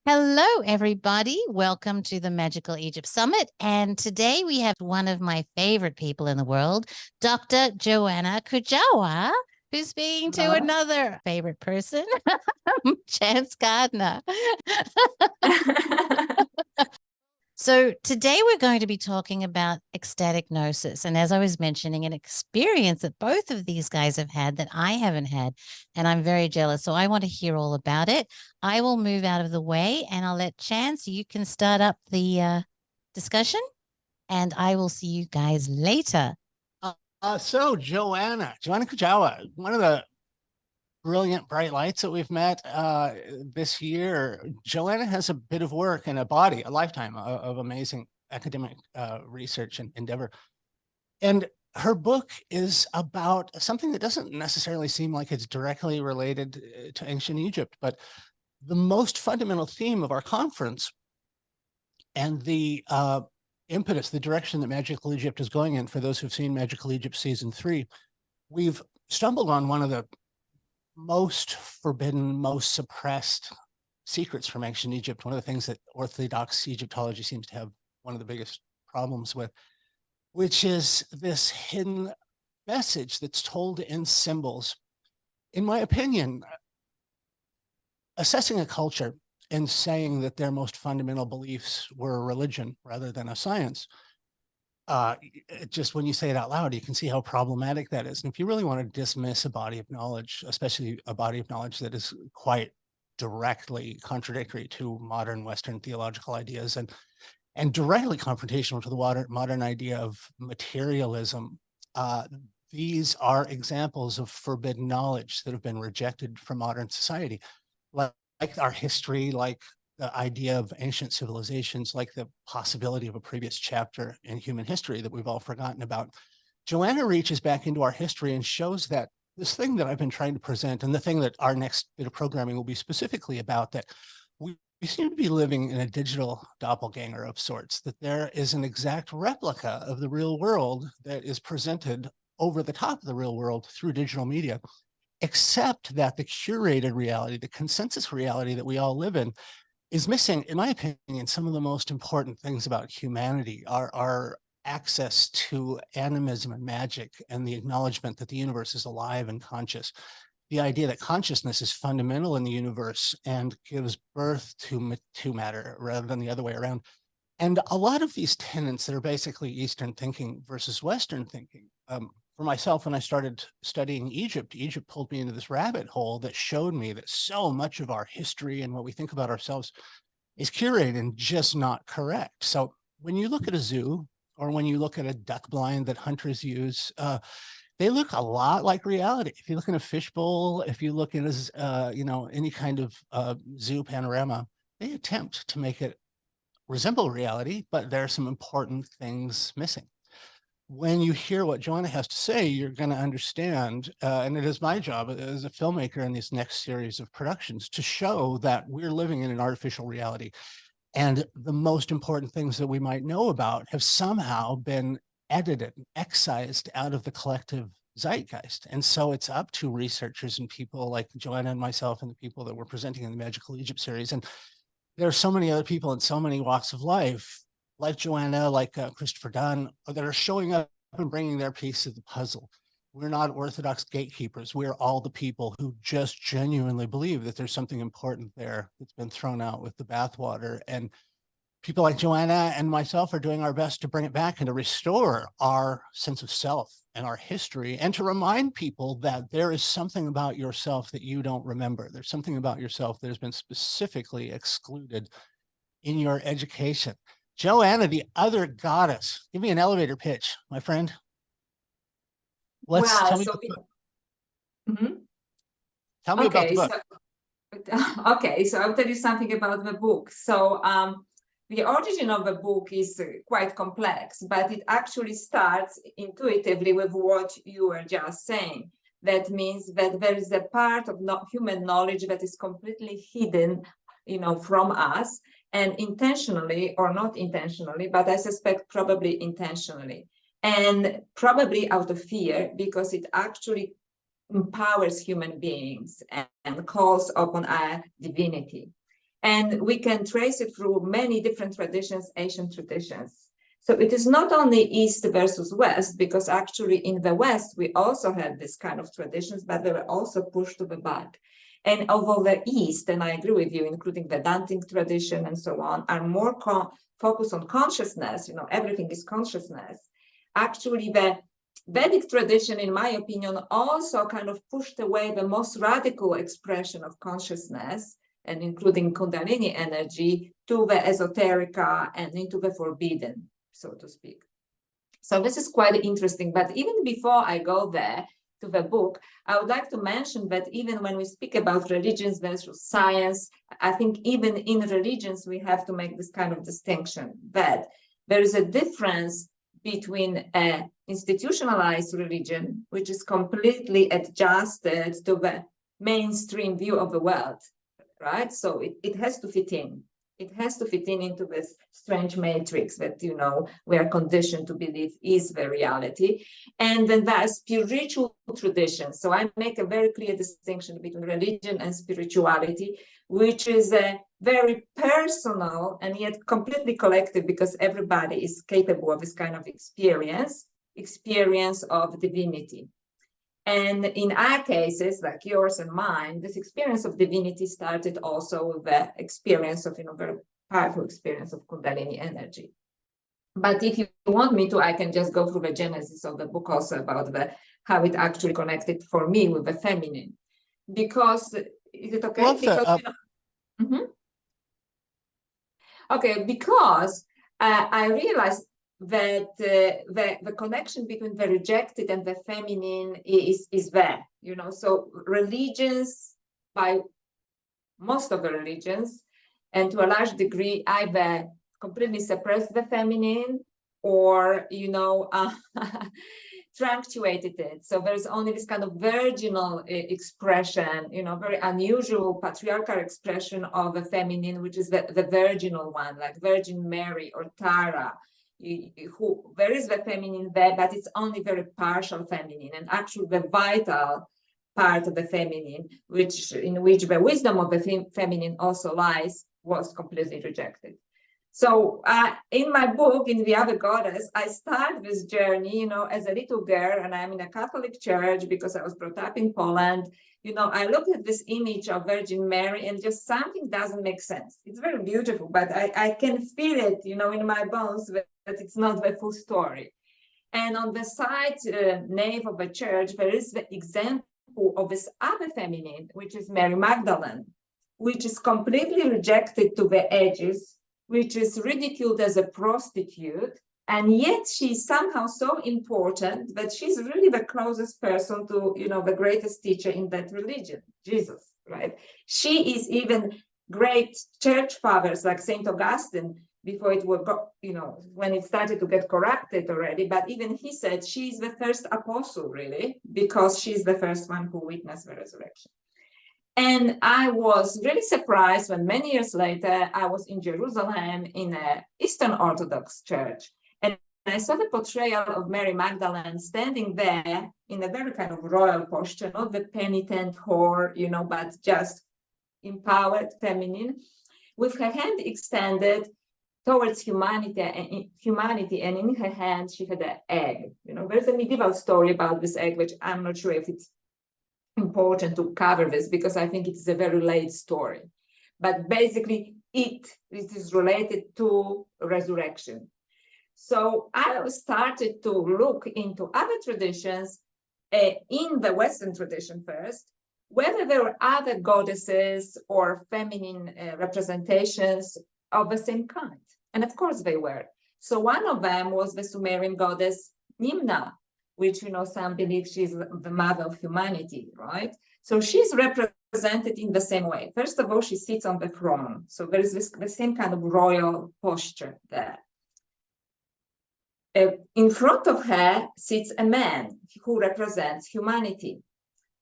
Hello, everybody. Welcome to the Magical Egypt Summit. And today we have one of my favorite people in the world, Dr. Joanna Kujawa, who's speaking to another favorite person, Chance Gardner. So today we're going to be talking about ecstatic gnosis. And as I was mentioning, an experience that both of these guys have had that I haven't had, and I'm very jealous. So I want to hear all about it. I will move out of the way and I'll let Chance, you can start up the discussion, and I will see you guys later. So Joanna Kujawa, one of the brilliant bright lights that we've met this year. Joanna has a bit of work and a lifetime of amazing academic research and endeavor. And her book is about something that doesn't necessarily seem like it's directly related to ancient Egypt, but the most fundamental theme of our conference and the impetus, the direction that Magical Egypt is going in. For those who've seen Magical Egypt Season 3, we've stumbled on one of the most forbidden, most suppressed secrets from ancient Egypt, one of the things that Orthodox Egyptology seems to have one of the biggest problems with, which is this hidden message that's told in symbols. In my opinion, assessing a culture and saying that their most fundamental beliefs were a religion rather than a science, just when you say it out loud, you can see how problematic that is. And if you really want to dismiss a body of knowledge, especially a body of knowledge that is quite directly contradictory to modern Western theological ideas and directly confrontational to the modern idea of materialism, these are examples of forbidden knowledge that have been rejected from modern society, like our history, like the idea of ancient civilizations, like the possibility of a previous chapter in human history that we've all forgotten about. Joanna reaches back into our history and shows that this thing that I've been trying to present, and the thing that our next bit of programming will be specifically about, that we seem to be living in a digital doppelganger of sorts, that there is an exact replica of the real world that is presented over the top of the real world through digital media, except that the curated reality, the consensus reality that we all live in, is missing, in my opinion, some of the most important things about humanity. Our access to animism and magic, and the acknowledgement that the universe is alive and conscious. The idea that consciousness is fundamental in the universe and gives birth to matter rather than the other way around. And a lot of these tenets that are basically Eastern thinking versus Western thinking. For myself, when I started studying Egypt pulled me into this rabbit hole that showed me that so much of our history and what we think about ourselves is curated and just not correct. So when you look at a zoo, or when you look at a duck blind that hunters use, they look a lot like reality. If you look in a fishbowl, if you look in any kind of zoo panorama, they attempt to make it resemble reality, but there are some important things missing. When you hear what Joanna has to say, you're going to understand, and it is my job as a filmmaker in this next series of productions to show that we're living in an artificial reality. And the most important things that we might know about have somehow been edited, excised out of the collective zeitgeist. And so it's up to researchers and people like Joanna and myself and the people that we're presenting in the Magical Egypt series. And there are so many other people in so many walks of life, like Joanna, like Christopher Dunn, that are showing up and bringing their piece of the puzzle. We're not Orthodox gatekeepers. We're all the people who just genuinely believe that there's something important there that's been thrown out with the bathwater. And people like Joanna and myself are doing our best to bring it back and to restore our sense of self and our history, and to remind people that there is something about yourself that you don't remember. There's something about yourself that has been specifically excluded in your education. Joanna, the other goddess, give me an elevator pitch, my friend. Tell me about the book. Tell me about the book. Okay, so I'll tell you something about the book. So the origin of the book is quite complex, but it actually starts intuitively with what you were just saying. That means that there is a part of human knowledge that is completely hidden, from us, and intentionally or not intentionally, but I suspect probably intentionally, and probably out of fear, because it actually empowers human beings and calls upon our divinity. And we can trace it through many different traditions, ancient traditions. So it is not only East versus West, because actually in the West, we also had this kind of traditions, but they were also pushed to the back. And although the East, and I agree with you, including the Dantic tradition and so on, are more focused on consciousness, everything is consciousness. Actually, the Vedic tradition, in my opinion, also kind of pushed away the most radical expression of consciousness, and including Kundalini energy, to the esoterica and into the forbidden, so to speak. So this is quite interesting. But even before I go there to the book, I would like to mention that even when we speak about religions versus science, I think even in religions, we have to make this kind of distinction, that there is a difference between an institutionalized religion, which is completely adjusted to the mainstream view of the world, right? So it has to fit in. It has to fit in into this strange matrix that, we are conditioned to believe is the reality. And then there are spiritual traditions. So I make a very clear distinction between religion and spirituality, which is a very personal and yet completely collective, because everybody is capable of this kind of experience of divinity. And in our cases, like yours and mine, this experience of divinity started also with the experience of, very powerful experience of Kundalini energy. But if you want me to, I can just go through the genesis of the book also about how it actually connected for me with the feminine. Because, is it okay? Because, Okay, because I realized that the connection between the rejected and the feminine is there, so religions, by most of the religions, and to a large degree, either completely suppress the feminine or, truncated it. So there's only this kind of virginal expression, very unusual patriarchal expression of the feminine, which is the virginal one, like Virgin Mary or Tara. There is the feminine there, but it's only very partial feminine, and actually the vital part of the feminine, in which the wisdom of the feminine also lies, was completely rejected. So in my book, in The Other Goddess, I start this journey, as a little girl, and I'm in a Catholic church because I was brought up in Poland. I looked at this image of Virgin Mary and just something doesn't make sense. It's very beautiful, but I can feel it, in my bones that it's not the full story. And on the side nave of the church, there is the example of this other feminine, which is Mary Magdalene, which is completely rejected to the edges, which is ridiculed as a prostitute, and yet she's somehow so important that she's really the closest person to, the greatest teacher in that religion, Jesus, right? She is even great church fathers like Saint Augustine, before it would go, when it started to get corrupted already, but even he said she's the first apostle, really, because she's the first one who witnessed the resurrection. And I was really surprised when many years later, I was in Jerusalem in an Eastern Orthodox church. And I saw the portrayal of Mary Magdalene standing there in a very kind of royal posture, not the penitent whore, but just empowered, feminine, with her hand extended towards humanity, and in her hand, she had an egg. There's a medieval story about this egg, which I'm not sure if it's important to cover this, because I think it's a very late story, but basically it is related to resurrection. So I started to look into other traditions in the Western tradition first, whether there were other goddesses or feminine representations of the same kind. And of course they were. So one of them was the Sumerian goddess Nimna, which, some believe she's the mother of humanity, right? So she's represented in the same way. First of all, she sits on the throne. So there is the same kind of royal posture there. In front of her sits a man who represents humanity.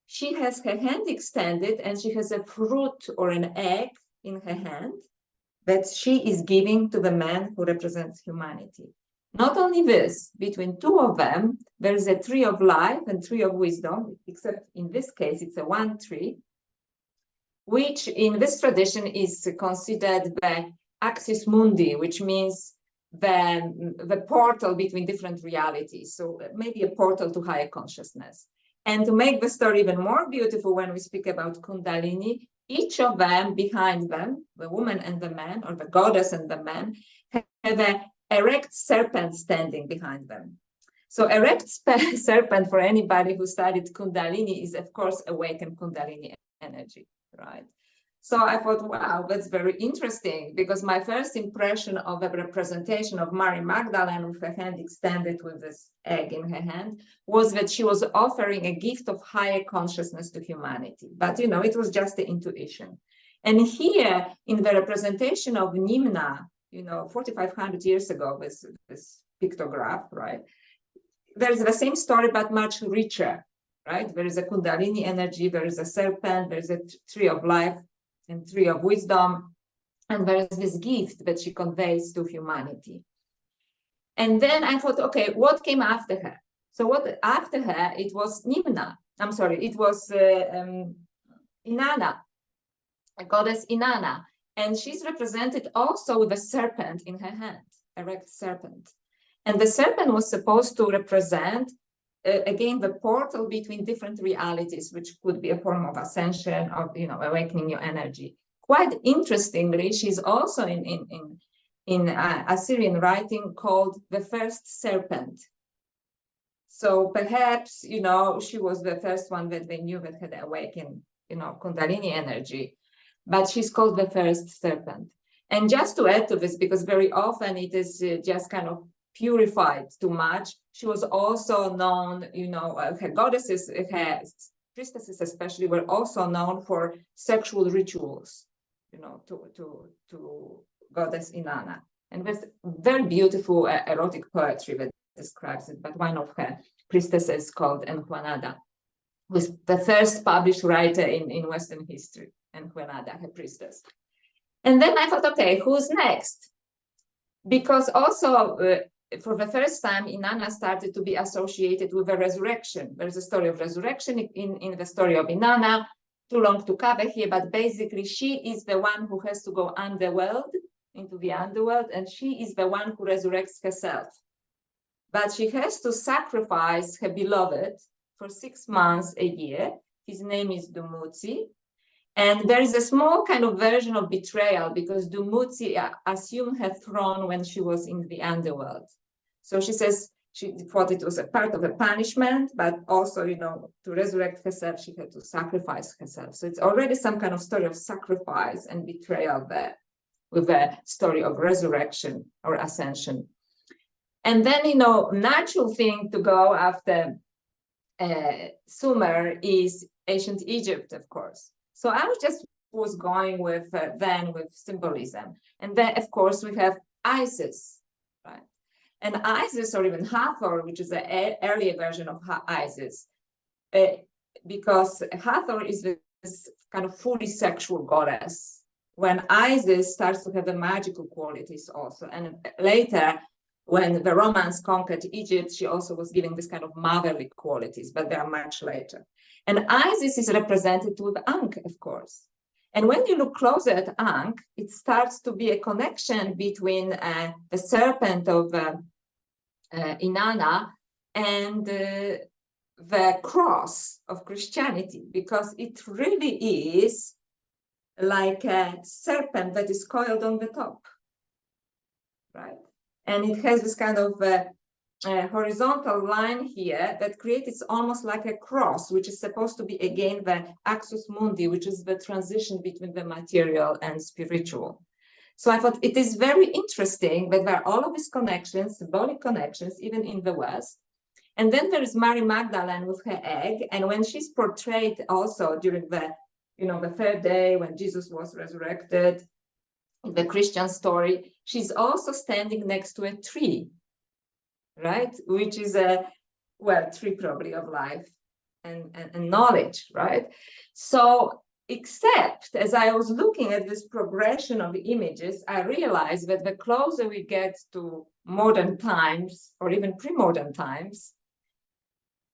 She has her hand extended and she has a fruit or an egg in her hand that she is giving to the man who represents humanity. Not only this, between two of them, there is a tree of life and tree of wisdom, except in this case, it's a one tree. which in this tradition is considered the axis mundi, which means the portal between different realities. So maybe a portal to higher consciousness. And to make the story even more beautiful, when we speak about Kundalini, each of them, behind them, the woman and the man, or the goddess and the man, have an erect serpent standing behind them. So erect serpent, for anybody who studied Kundalini, is of course awakened Kundalini energy, right? So I thought, wow, that's very interesting, because my first impression of a representation of Mary Magdalene with her hand extended with this egg in her hand was that she was offering a gift of higher consciousness to humanity. But, you know, it was just the intuition. And here in the representation of Nimna, you know, 4,500 years ago, this pictograph, right? There's the same story, but much richer, right? There is a Kundalini energy, there is a serpent, there's a tree of life, and tree of wisdom, and there is this gift that she conveys to humanity. And then I thought, okay, what came after her? So what after her, it was Nimna. I'm sorry, it was Inanna, a goddess Inanna, and she's represented also with a serpent in her hand, erect serpent. And the serpent was supposed to represent again the portal between different realities, which could be a form of ascension, of, you know, awakening your energy. Quite interestingly, she's also in Assyrian writing called the first serpent. So perhaps, you know, she was the first one that they knew that had awakened, you know, Kundalini energy, but she's called the first serpent. And just to add to this, because very often it is just kind of purified too much, she was also known, you know, her goddesses, her priestesses especially, were also known for sexual rituals, you know, to goddess Inanna. And with very beautiful erotic poetry that describes it, but one of her priestesses called Enjuanada, was the first published writer in Western history, Enjuanada, her priestess. And then I thought, okay, who's next? Because also, for the first time, Inanna started to be associated with a resurrection. There's a story of resurrection in the story of Inanna. Too long to cover here, but basically she is the one who has to go underworld, into the underworld, and she is the one who resurrects herself. But she has to sacrifice her beloved for 6 months a year. His name is Dumuzi. And there is a small kind of version of betrayal, because Dumuzi assumed her throne when she was in the underworld. So she says she thought it was a part of a punishment, but also, you know, to resurrect herself, she had to sacrifice herself. So it's already some kind of story of sacrifice and betrayal there, with a story of resurrection or ascension. And then, you know, natural thing to go after Sumer is ancient Egypt, of course. So I was going with then with symbolism. And then, of course, we have Isis, right? And Isis, or even Hathor, which is an earlier version of Isis, because Hathor is this kind of fully sexual goddess, when Isis starts to have the magical qualities also. And later, when the Romans conquered Egypt, she also was giving this kind of motherly qualities, but they are much later. And Isis is represented with Ankh, of course. And when you look closer at Ankh, it starts to be a connection between the serpent of Inanna and the cross of Christianity, because it really is like a serpent that is coiled on the top, right? And it has this kind of horizontal line here that creates almost like a cross, which is supposed to be, again, the axis mundi, which is the transition between the material and spiritual. So I thought it is very interesting that there are all of these connections, symbolic connections, even in the West. And then there is Mary Magdalene with her egg. And when she's portrayed also during the, you know, the third day when Jesus was resurrected, in the Christian story, she's also standing next to a tree, right? Which is a, well, tree probably of life and knowledge, right? So, except as I was looking at this progression of images, I realized that the closer we get to modern times, or even pre-modern times,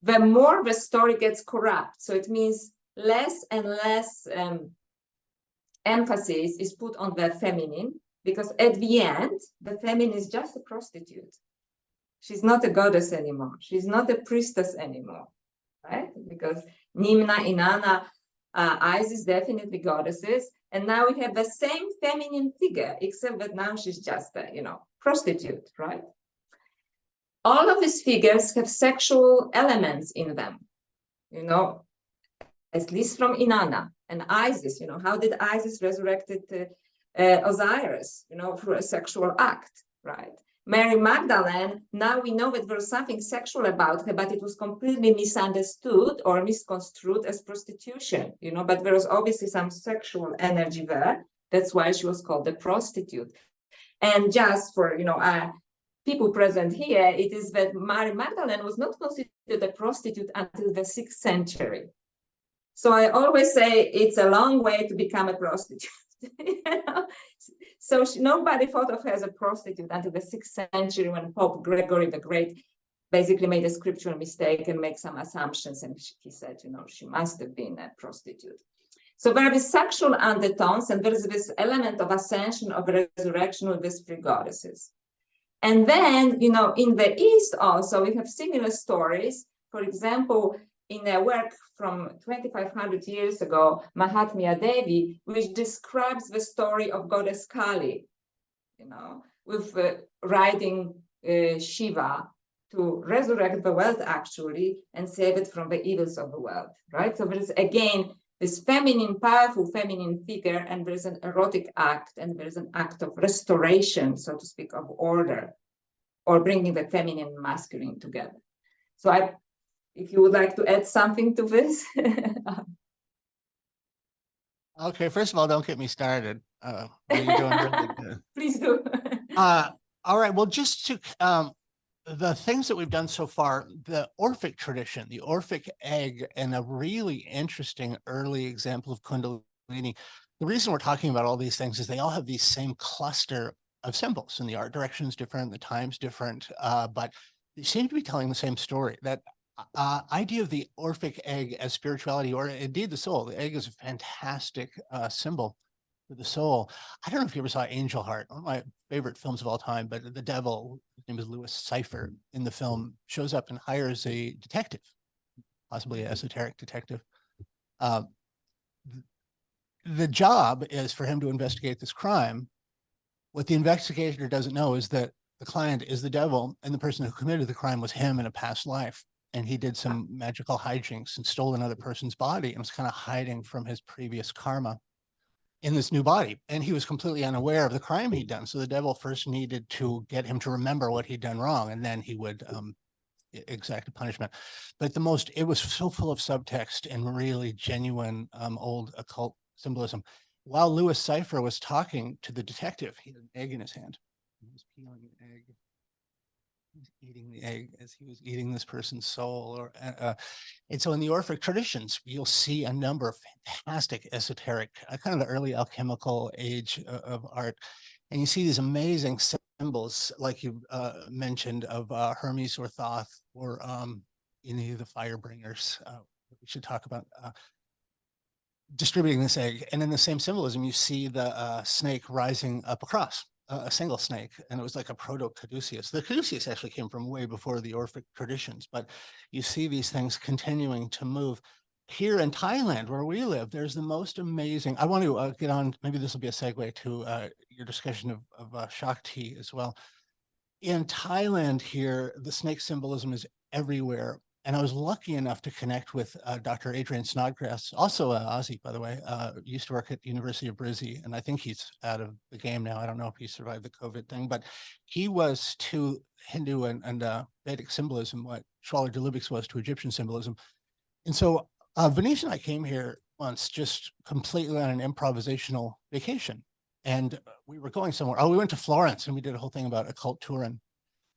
the more the story gets corrupt. So it means less and less emphasis is put on the feminine, because at the end, the feminine is just a prostitute. She's not a goddess anymore. She's not a priestess anymore, right? Because Nimna, Inanna, Isis, definitely goddesses. And now we have the same feminine figure, except that now she's just a, prostitute, right? All of these figures have sexual elements in them, at least from Inanna and Isis. How did Isis resurrected Osiris, through a sexual act, right? Mary Magdalene, now we know that there was something sexual about her, but it was completely misunderstood or misconstrued as prostitution, but there was obviously some sexual energy there. That's why she was called the prostitute. And just for, people present here, it is that Mary Magdalene was not considered a prostitute until the 6th century. So I always say it's a long way to become a prostitute. So nobody thought of her as a prostitute until the 6th century, when Pope Gregory the Great basically made a scriptural mistake and made some assumptions, and he said, she must have been a prostitute. So there are these sexual undertones, and there is this element of ascension, of resurrection with these three goddesses. And then, in the East also, we have similar stories. For example, in a work from 2,500 years ago, Mahatmya Devi, which describes the story of goddess Kali, with riding Shiva to resurrect the world, actually, and save it from the evils of the world, right? So there's, again, this feminine, powerful feminine figure, and there's an erotic act, and there's an act of restoration, so to speak, of order, or bringing the feminine and masculine together. So if you would like to add something to this. Okay, first of all, don't get me started. You're doing really good. Please do. All right, well, just to the things that we've done so far, the Orphic tradition, the Orphic egg, and a really interesting early example of Kundalini. The reason we're talking about all these things is they all have these same cluster of symbols, and the art direction is different, the time's different, but they seem to be telling the same story. That idea of the Orphic egg as spirituality, or indeed the soul. The egg is a fantastic symbol for the soul. I don't know if you ever saw Angel Heart, one of my favorite films of all time, but the devil, his name is Louis Cypher, in the film, shows up and hires a detective, possibly an esoteric detective. The job is for him to investigate this crime. What the investigator doesn't know is that the client is the devil, and the person who committed the crime was him in a past life. And he did some magical hijinks and stole another person's body and was kind of hiding from his previous karma in this new body. And he was completely unaware of the crime he'd done. So the devil first needed to get him to remember what he'd done wrong, and then he would exact a punishment. But it was so full of subtext and really genuine old occult symbolism. While Louis Cypher was talking to the detective, he had an egg in his hand. He was peeling an egg. Eating the egg as he was eating this person's soul. And so in the Orphic traditions, you'll see a number of fantastic esoteric, kind of the early alchemical age of art. And you see these amazing symbols, like you mentioned, of Hermes or Thoth, or any of the fire bringers. We should talk about distributing this egg. And in the same symbolism, you see the snake rising up across. A single snake, and it was like a proto-caduceus. The caduceus actually came from way before the Orphic traditions, but you see these things continuing to move. Here in Thailand, where we live, there's the most amazing, I want to get on, maybe this will be a segue to your discussion of Shakti as well. In Thailand here, the snake symbolism is everywhere. And I was lucky enough to connect with Dr. Adrian Snodgrass, also Aussie, by the way, used to work at the University of Brizzy, and I think he's out of the game now. I don't know if he survived the COVID thing, but he was to Hindu and Vedic symbolism what Schwaller de Lubeck's was to Egyptian symbolism. And so Venice and I came here once just completely on an improvisational vacation. And we were going somewhere. Oh, we went to Florence, and we did a whole thing about occult touring.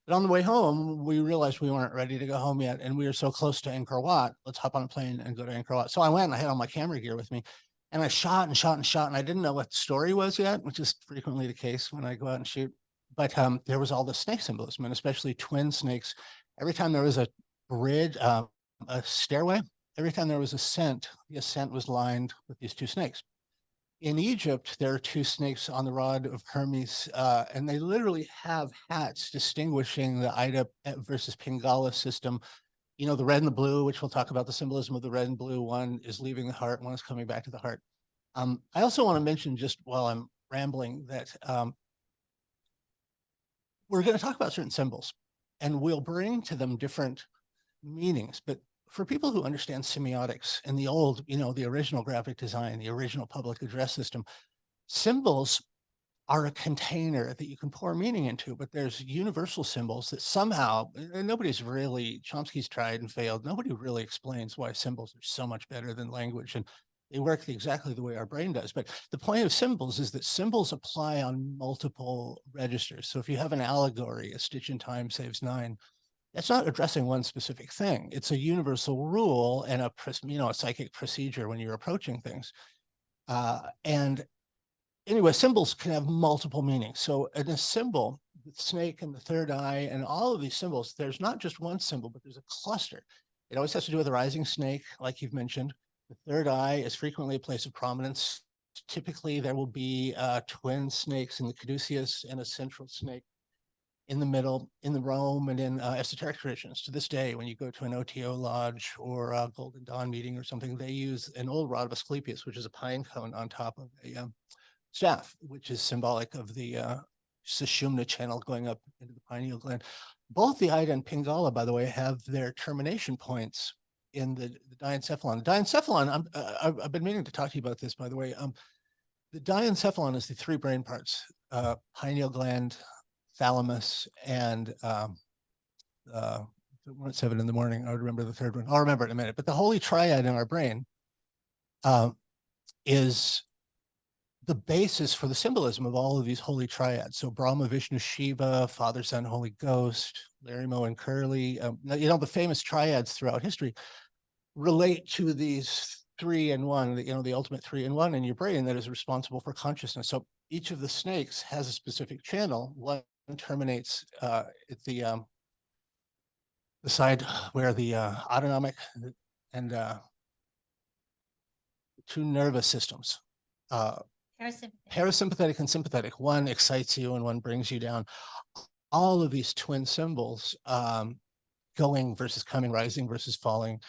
But on the way home, we realized we weren't ready to go home yet, and we were so close to Angkor Wat. Let's hop on a plane and go to Angkor Wat. So I went, and I had all my camera gear with me, and I shot and shot and shot, and I didn't know what the story was yet, which is frequently the case when I go out and shoot. But there was all the snake symbolism, and especially twin snakes. Every time there was a bridge, a stairway, every time there was ascent, the ascent was lined with these two snakes. in Egypt, there are two snakes on the rod of Hermes, and they literally have hats distinguishing the Ida versus Pingala system. You know, the red and the blue, which we'll talk about the symbolism of the red and blue. One is leaving the heart, one is coming back to the heart. I also want to mention, just while I'm rambling, that we're going to talk about certain symbols, and we'll bring to them different meanings. But for people who understand semiotics and the old, you know, the original graphic design, the original public address system, symbols are a container that you can pour meaning into, but there's universal symbols that somehow, and nobody's really, Chomsky's tried and failed, nobody really explains why symbols are so much better than language, and they work exactly the way our brain does. But the point of symbols is that symbols apply on multiple registers. So if you have an allegory, a stitch in time saves 9, that's not addressing one specific thing. It's a universal rule and a, you know, a psychic procedure when you're approaching things. And anyway, symbols can have multiple meanings. So in a symbol, the snake and the third eye and all of these symbols, there's not just one symbol, but there's a cluster. It always has to do with a rising snake, like you've mentioned. The third eye is frequently a place of prominence. Typically, there will be twin snakes in the caduceus and a central snake in the middle, in the Rome and in esoteric traditions. To this day, when you go to an OTO lodge or a Golden Dawn meeting or something, they use an old rod of Asclepius, which is a pine cone on top of a staff, which is symbolic of the Sushumna channel going up into the pineal gland. Both the Ida and Pingala, by the way, have their termination points in the diencephalon. The diencephalon, I've been meaning to talk to you about this, by the way. The diencephalon is the 3 brain parts, pineal gland, thalamus, and 7 in the morning. I would remember the third one. I'll remember it in a minute. But the holy triad in our brain is the basis for the symbolism of all of these holy triads. So Brahma, Vishnu, Shiva, Father, Son, Holy Ghost, Larry, Moe, and Curly. You know, the famous triads throughout history relate to these 3 in 1, you know, the ultimate 3 in 1 in your brain that is responsible for consciousness. So each of the snakes has a specific channel. One terminates at the side where the autonomic and 2 nervous systems, parasympathetic and sympathetic. One excites you and one brings you down. All of these twin symbols, going versus coming, rising versus falling,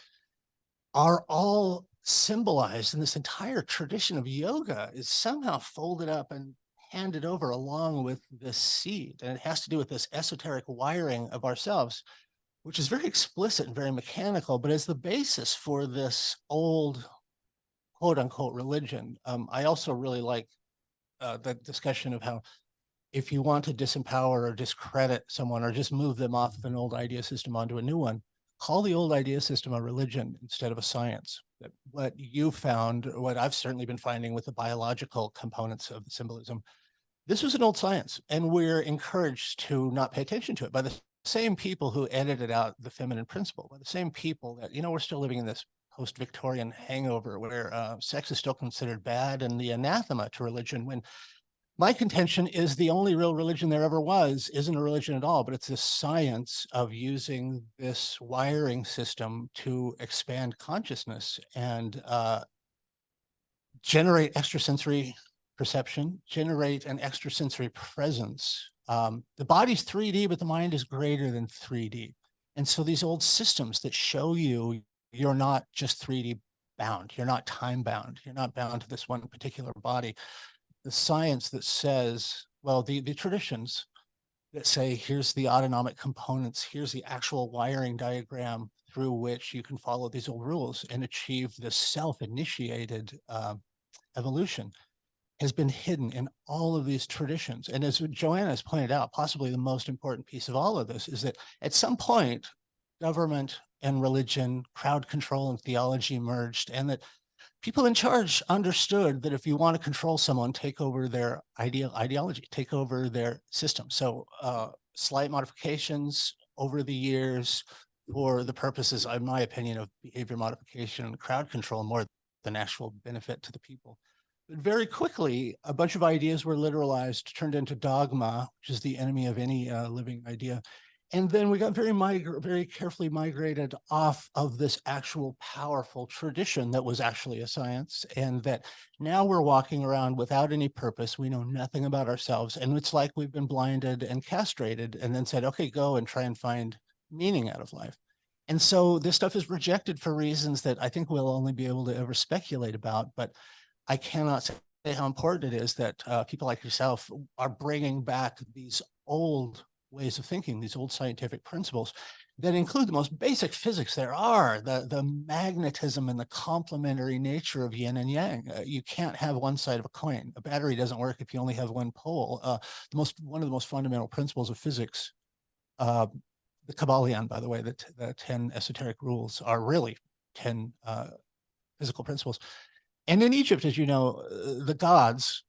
are all symbolized in this entire tradition of yoga is somehow folded up and handed over along with this seed. And it has to do with this esoteric wiring of ourselves, which is very explicit and very mechanical, but is the basis for this old quote unquote religion. I also really like the discussion of how if you want to disempower or discredit someone or just move them off of an old idea system onto a new one, call the old idea system a religion instead of a science. That what you found, what I've certainly been finding with the biological components of the symbolism, this was an old science, and we're encouraged to not pay attention to it by the same people who edited out the feminine principle, by the same people that, you know, we're still living in this post-Victorian hangover where sex is still considered bad and the anathema to religion, when my contention is the only real religion there ever was isn't a religion at all, but it's the science of using this wiring system to expand consciousness and generate extrasensory perception, generate an extrasensory presence. The body's 3D, but the mind is greater than 3D. And so these old systems that show you you're not just 3D bound, you're not time bound, you're not bound to this one particular body. The science that says, well, the traditions that say, here's the autonomic components, here's the actual wiring diagram through which you can follow these old rules and achieve this self-initiated evolution, has been hidden in all of these traditions. And as Joanna has pointed out, possibly the most important piece of all of this is that at some point, government and religion, crowd control and theology merged, and that people in charge understood that if you want to control someone, take over their ideology, take over their system. So slight modifications over the years for the purposes, in my opinion, of behavior modification and crowd control more than actual benefit to the people. But very quickly, a bunch of ideas were literalized, turned into dogma, which is the enemy of any living idea. And then we got very carefully migrated off of this actual powerful tradition that was actually a science, and that now we're walking around without any purpose. We know nothing about ourselves. And it's like we've been blinded and castrated and then said, okay, go and try and find meaning out of life. And so this stuff is rejected for reasons that I think we'll only be able to ever speculate about. But I cannot say how important it is that people like yourself are bringing back these old ways of thinking, these old scientific principles that include the most basic physics there are, the magnetism and the complementary nature of yin and yang. You can't have one side of a coin. A battery doesn't work if you only have one pole. One of the most fundamental principles of physics, the Kabbalion, by the way, the 10 esoteric rules are really 10 physical principles. And in Egypt, as you know, the gods,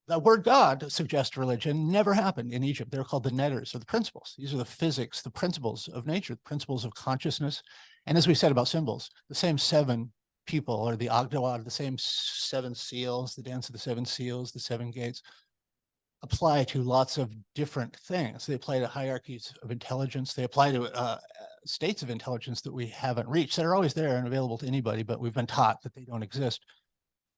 the word God suggests religion, never happened in Egypt. They're called the netters, or the principles. These are the physics, the principles of nature, the principles of consciousness. And as we said about symbols, the same 7 people, or the Agdawad, the same 7 seals, the dance of the 7 seals, the 7 gates, apply to lots of different things. They apply to hierarchies of intelligence. They apply to states of intelligence that we haven't reached, that are always there and available to anybody, but we've been taught that they don't exist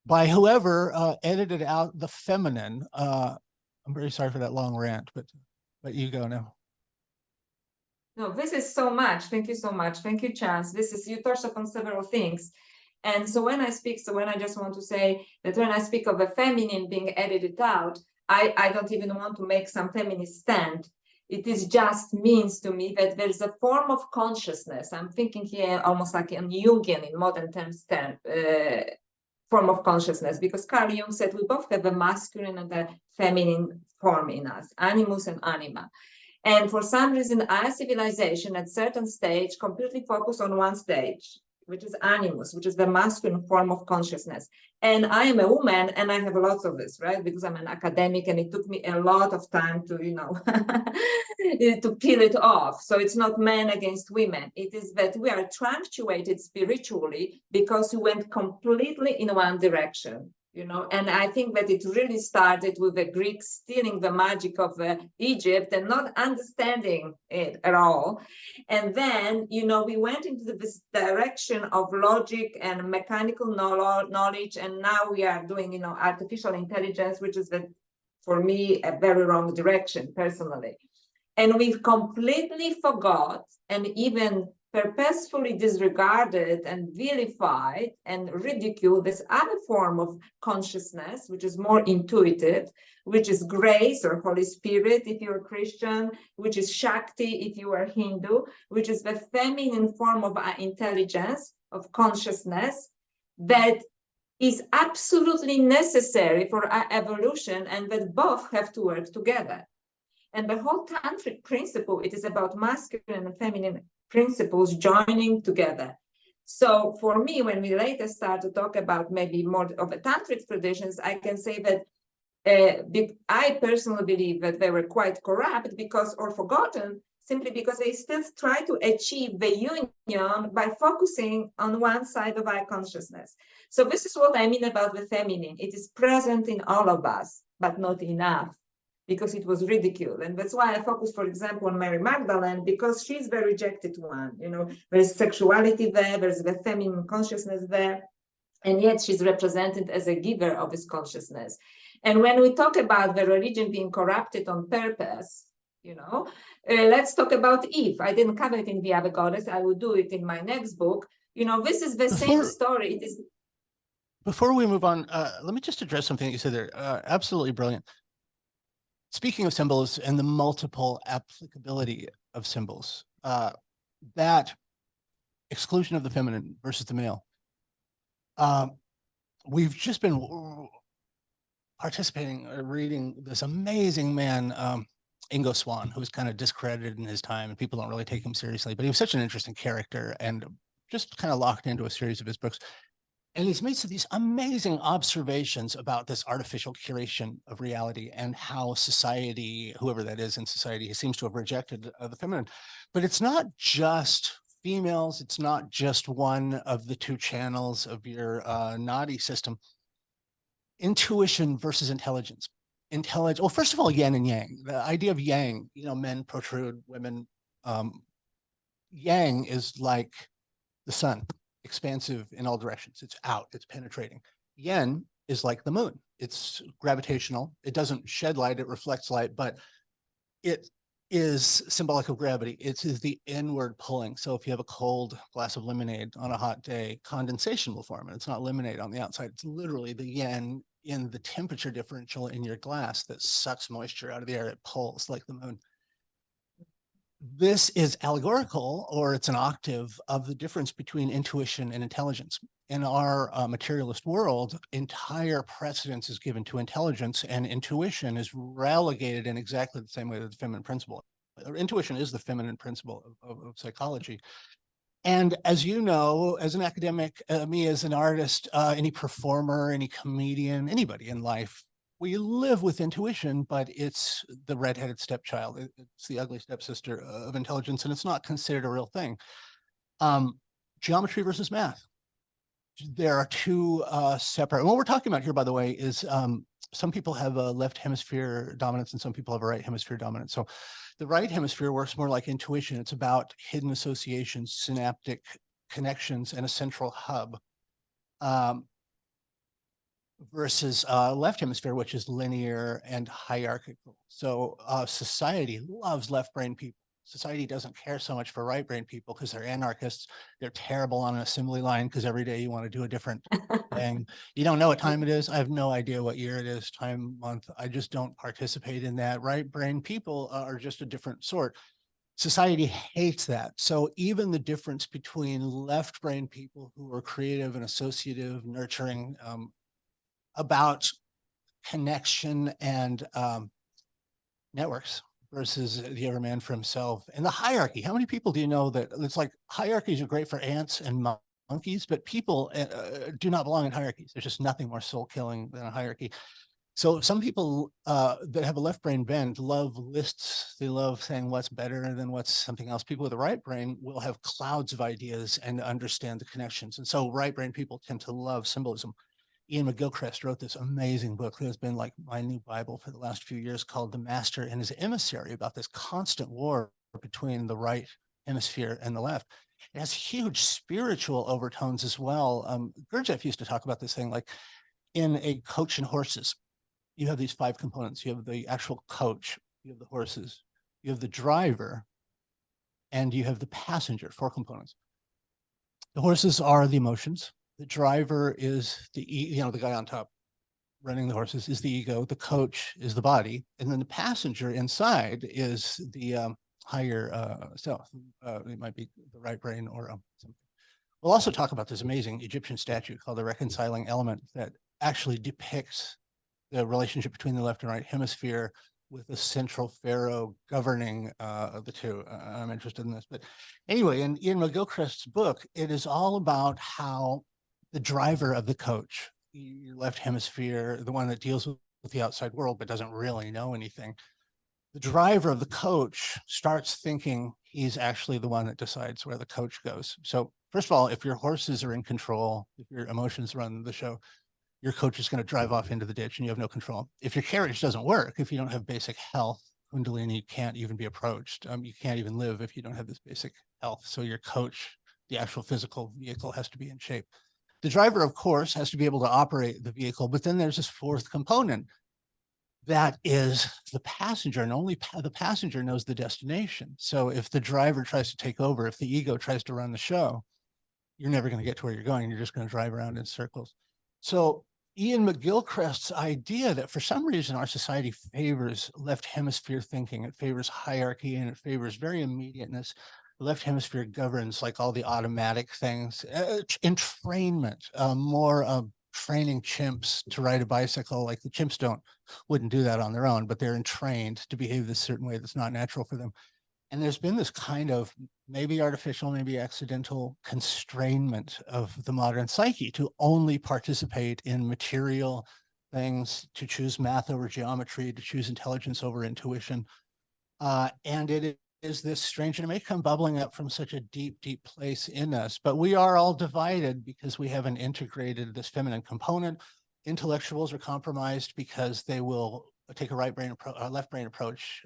by whoever edited out the feminine. I'm very sorry for that long rant, but you go now. No, this is so much. Thank you so much. Thank you, Chance. You touched upon several things. And so when I just want to say that when I speak of a feminine being edited out, I don't even want to make some feminist stand. It is just means to me that there's a form of consciousness. I'm thinking here almost like in Jungian, in modern terms, form of consciousness, because Carl Jung said we both have a masculine and a feminine form in us, animus and anima. And for some reason, our civilization at certain stage completely focused on one stage, which is animus, which is the masculine form of consciousness. And I am a woman, and I have lots of this, right? Because I'm an academic, and it took me a lot of time to, to peel it off. So it's not men against women. It is that we are truncated spiritually because we went completely in one direction. And I think that it really started with the Greeks stealing the magic of Egypt and not understanding it at all. And then, we went into this direction of logic and mechanical knowledge. And now we are doing, artificial intelligence, which is, for me, a very wrong direction, personally. And we've completely forgot and even purposefully disregarded and vilified and ridiculed this other form of consciousness, which is more intuitive, which is grace or Holy Spirit if you're a Christian, which is Shakti if you are Hindu, which is the feminine form of intelligence, of consciousness, that is absolutely necessary for our evolution, and that both have to work together. And the whole tantric principle, it is about masculine and feminine principles joining together. So for me, when we later start to talk about maybe more of the tantric traditions, I can say that I personally believe that they were quite corrupt or forgotten, simply because they still try to achieve the union by focusing on one side of our consciousness. So this is what I mean about the feminine. It is present in all of us, but not enough, because it was ridiculed. And that's why I focus, for example, on Mary Magdalene, because she's the rejected one. There's sexuality there, there's the feminine consciousness there, and yet she's represented as a giver of this consciousness. And when we talk about the religion being corrupted on purpose, let's talk about Eve. I didn't cover it in The Other Goddess. I will do it in my next book. This is the same story. It is. Before we move on, let me just address something that you said there. Absolutely brilliant. Speaking of symbols and the multiple applicability of symbols, that exclusion of the feminine versus the male, we've just been participating, reading this amazing man, Ingo Swann, who was kind of discredited in his time, and people don't really take him seriously, but he was such an interesting character, and just kind of locked into a series of his books. And he's made some of these amazing observations about this artificial curation of reality and how society, whoever that is in society, seems to have rejected the feminine. But it's not just females. It's not just one of the 2 channels of your Nadi system. Intuition versus intelligence. Well, first of all, yin and yang. The idea of yang, men protrude, women Yang is like the sun, expansive in all directions. It's out, it's penetrating. Yin is like the moon. It's gravitational. It doesn't shed light, it reflects light, but it is symbolic of gravity. It is the inward pulling. So if you have a cold glass of lemonade on a hot day, condensation will form, and it's not lemonade on the outside. It's literally the yin in the temperature differential in your glass that sucks moisture out of the air. It pulls like the moon. This is allegorical, or it's an octave of the difference between intuition and intelligence. In our materialist world, entire precedence is given to intelligence, and intuition is relegated in exactly the same way that the feminine principle. Intuition is the feminine principle of psychology. And as you know, as an academic, me as an artist, any performer, any comedian, anybody in life, we live with intuition, but it's the redheaded stepchild. It's the ugly stepsister of intelligence, and it's not considered a real thing. Geometry versus math. There are two separate, what we're talking about here, by the way, is some people have a left hemisphere dominance and some people have a right hemisphere dominance. So the right hemisphere works more like intuition. It's about hidden associations, synaptic connections, and a central hub. Versus left hemisphere, which is linear and hierarchical. So society loves left brain people. Society doesn't care so much for right brain people because they're anarchists. They're terrible on an assembly line because every day you want to do a different thing. You don't know what time it is. I have no idea what year it is, time, month. I just don't participate in that. Right brain people are just a different sort. Society hates that. So even the difference between left brain people who are creative and associative, nurturing, about connection and networks versus the every man for himself, and the hierarchy. How many people do you know that it's like hierarchies are great for ants and monkeys, but people do not belong in hierarchies. There's just nothing more soul killing than a hierarchy. So some people that have a left brain bend love lists. They love saying what's better than what's something else. People with a right brain will have clouds of ideas and understand the connections. And so right brain people tend to love symbolism. Ian McGilchrist wrote this amazing book that has been like my new Bible for the last few years, called The Master and His Emissary, about this constant war between the right hemisphere and the left. It has huge spiritual overtones as well. Gurdjieff used to talk about this thing, like in a coach and horses, you have these 5 components. You have the actual coach, you have the horses, you have the driver, and you have the passenger, 4 components. The horses are the emotions. The driver is the guy on top running the horses is the ego. The coach is the body. And then the passenger inside is the higher self. It might be the right brain or something. We'll also talk about this amazing Egyptian statue called the Reconciling Element that actually depicts the relationship between the left and right hemisphere with a central pharaoh governing the two. I'm interested in this. But anyway, in Ian McGilchrist's book, it is all about how the driver of the coach, your left hemisphere, the one that deals with the outside world but doesn't really know anything, the driver of the coach starts thinking he's actually the one that decides where the coach goes. So first of all, if your horses are in control, if your emotions run the show, your coach is going to drive off into the ditch and you have no control. If your carriage doesn't work, if you don't have basic health, Kundalini can't even be approached. You can't even live if you don't have this basic health. So your coach, the actual physical vehicle, has to be in shape. The driver, of course, has to be able to operate the vehicle, but then there's this 4th component. That is the passenger, and only the passenger knows the destination. So if the driver tries to take over, if the ego tries to run the show, you're never going to get to where you're going. You're just going to drive around in circles. So Ian McGilchrist's idea that for some reason our society favors left hemisphere thinking, it favors hierarchy, and it favors very immediateness. The left hemisphere governs like all the automatic things, entrainment, more training chimps to ride a bicycle. Like the chimps wouldn't do that on their own, but they're entrained to behave this certain way that's not natural for them. And there's been this kind of maybe artificial, maybe accidental constrainment of the modern psyche to only participate in material things, to choose math over geometry, to choose intelligence over intuition. And it is this strange, and it may come bubbling up from such a deep, deep place in us, but we are all divided because we haven't integrated this feminine component. Intellectuals are compromised because they will take a left brain approach,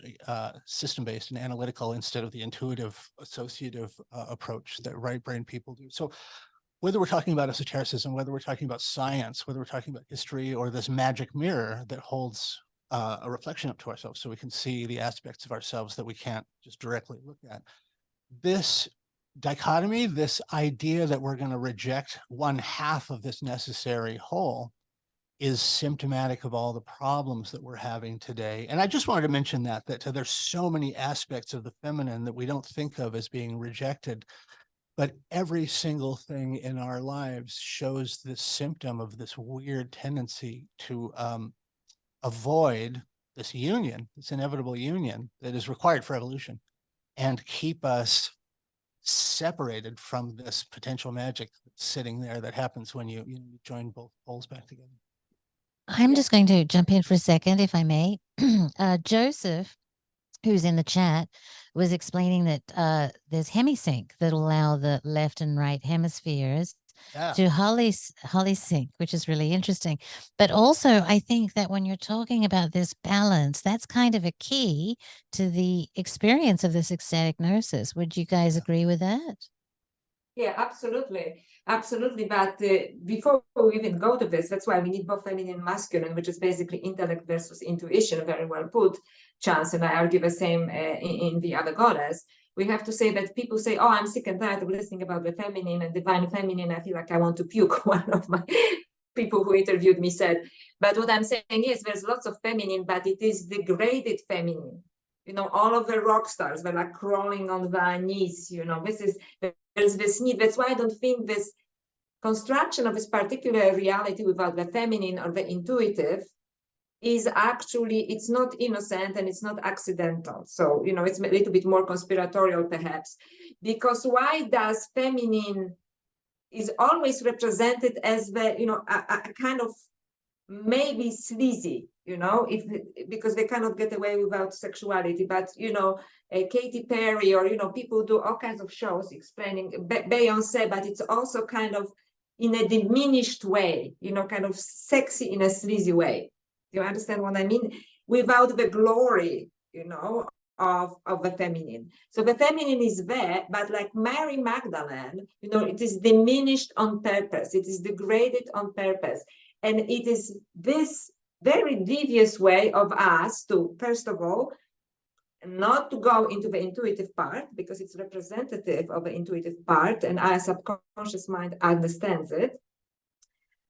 system-based and analytical, instead of the intuitive, associative approach that right brain people do. So whether we're talking about esotericism, whether we're talking about science, whether we're talking about history, or this magic mirror that holds a reflection up to ourselves so we can see the aspects of ourselves that we can't just directly look at. This dichotomy, this idea that we're going to reject one half of this necessary whole, is symptomatic of all the problems that we're having today. And I just wanted to mention that there's so many aspects of the feminine that we don't think of as being rejected, but every single thing in our lives shows this symptom of this weird tendency to avoid this union, this inevitable union that is required for evolution, and keep us separated from this potential magic sitting there that happens when you join both poles back together. I'm just going to jump in for a second, if I may. Joseph, who's in the chat, was explaining that there's hemisync that allow the left and right hemispheres to holysync, which is really interesting. But also, I think that when you're talking about this balance, that's kind of a key to the experience of this ecstatic gnosis. Would you guys agree with that? Yeah, absolutely. Absolutely. But before we even go to this, that's why we need both feminine and masculine, which is basically intellect versus intuition. Very well put, Chance, and I argue the same in The Other Goddess. We have to say that people say, oh, I'm sick and tired of listening about the feminine and divine feminine. I feel like I want to puke. One of my people who interviewed me said. But what I'm saying is there's lots of feminine, but it is degraded feminine. All of the rock stars, they're like crawling on their knees. There's this need. That's why I don't think this construction of this particular reality without the feminine or the intuitive is actually, it's not innocent and it's not accidental. So, it's a little bit more conspiratorial perhaps, because why does feminine is always represented as the, a kind of maybe sleazy, because they cannot get away without sexuality. But, Katy Perry or, people do all kinds of shows explaining Beyonce, but it's also kind of in a diminished way, kind of sexy in a sleazy way. Do you understand what I mean? Without the glory, of the feminine. So the feminine is there, but like Mary Magdalene, it is diminished on purpose. It is degraded on purpose. And it is this very devious way of us to, first of all, not to go into the intuitive part, because it's representative of the intuitive part, and our subconscious mind understands it,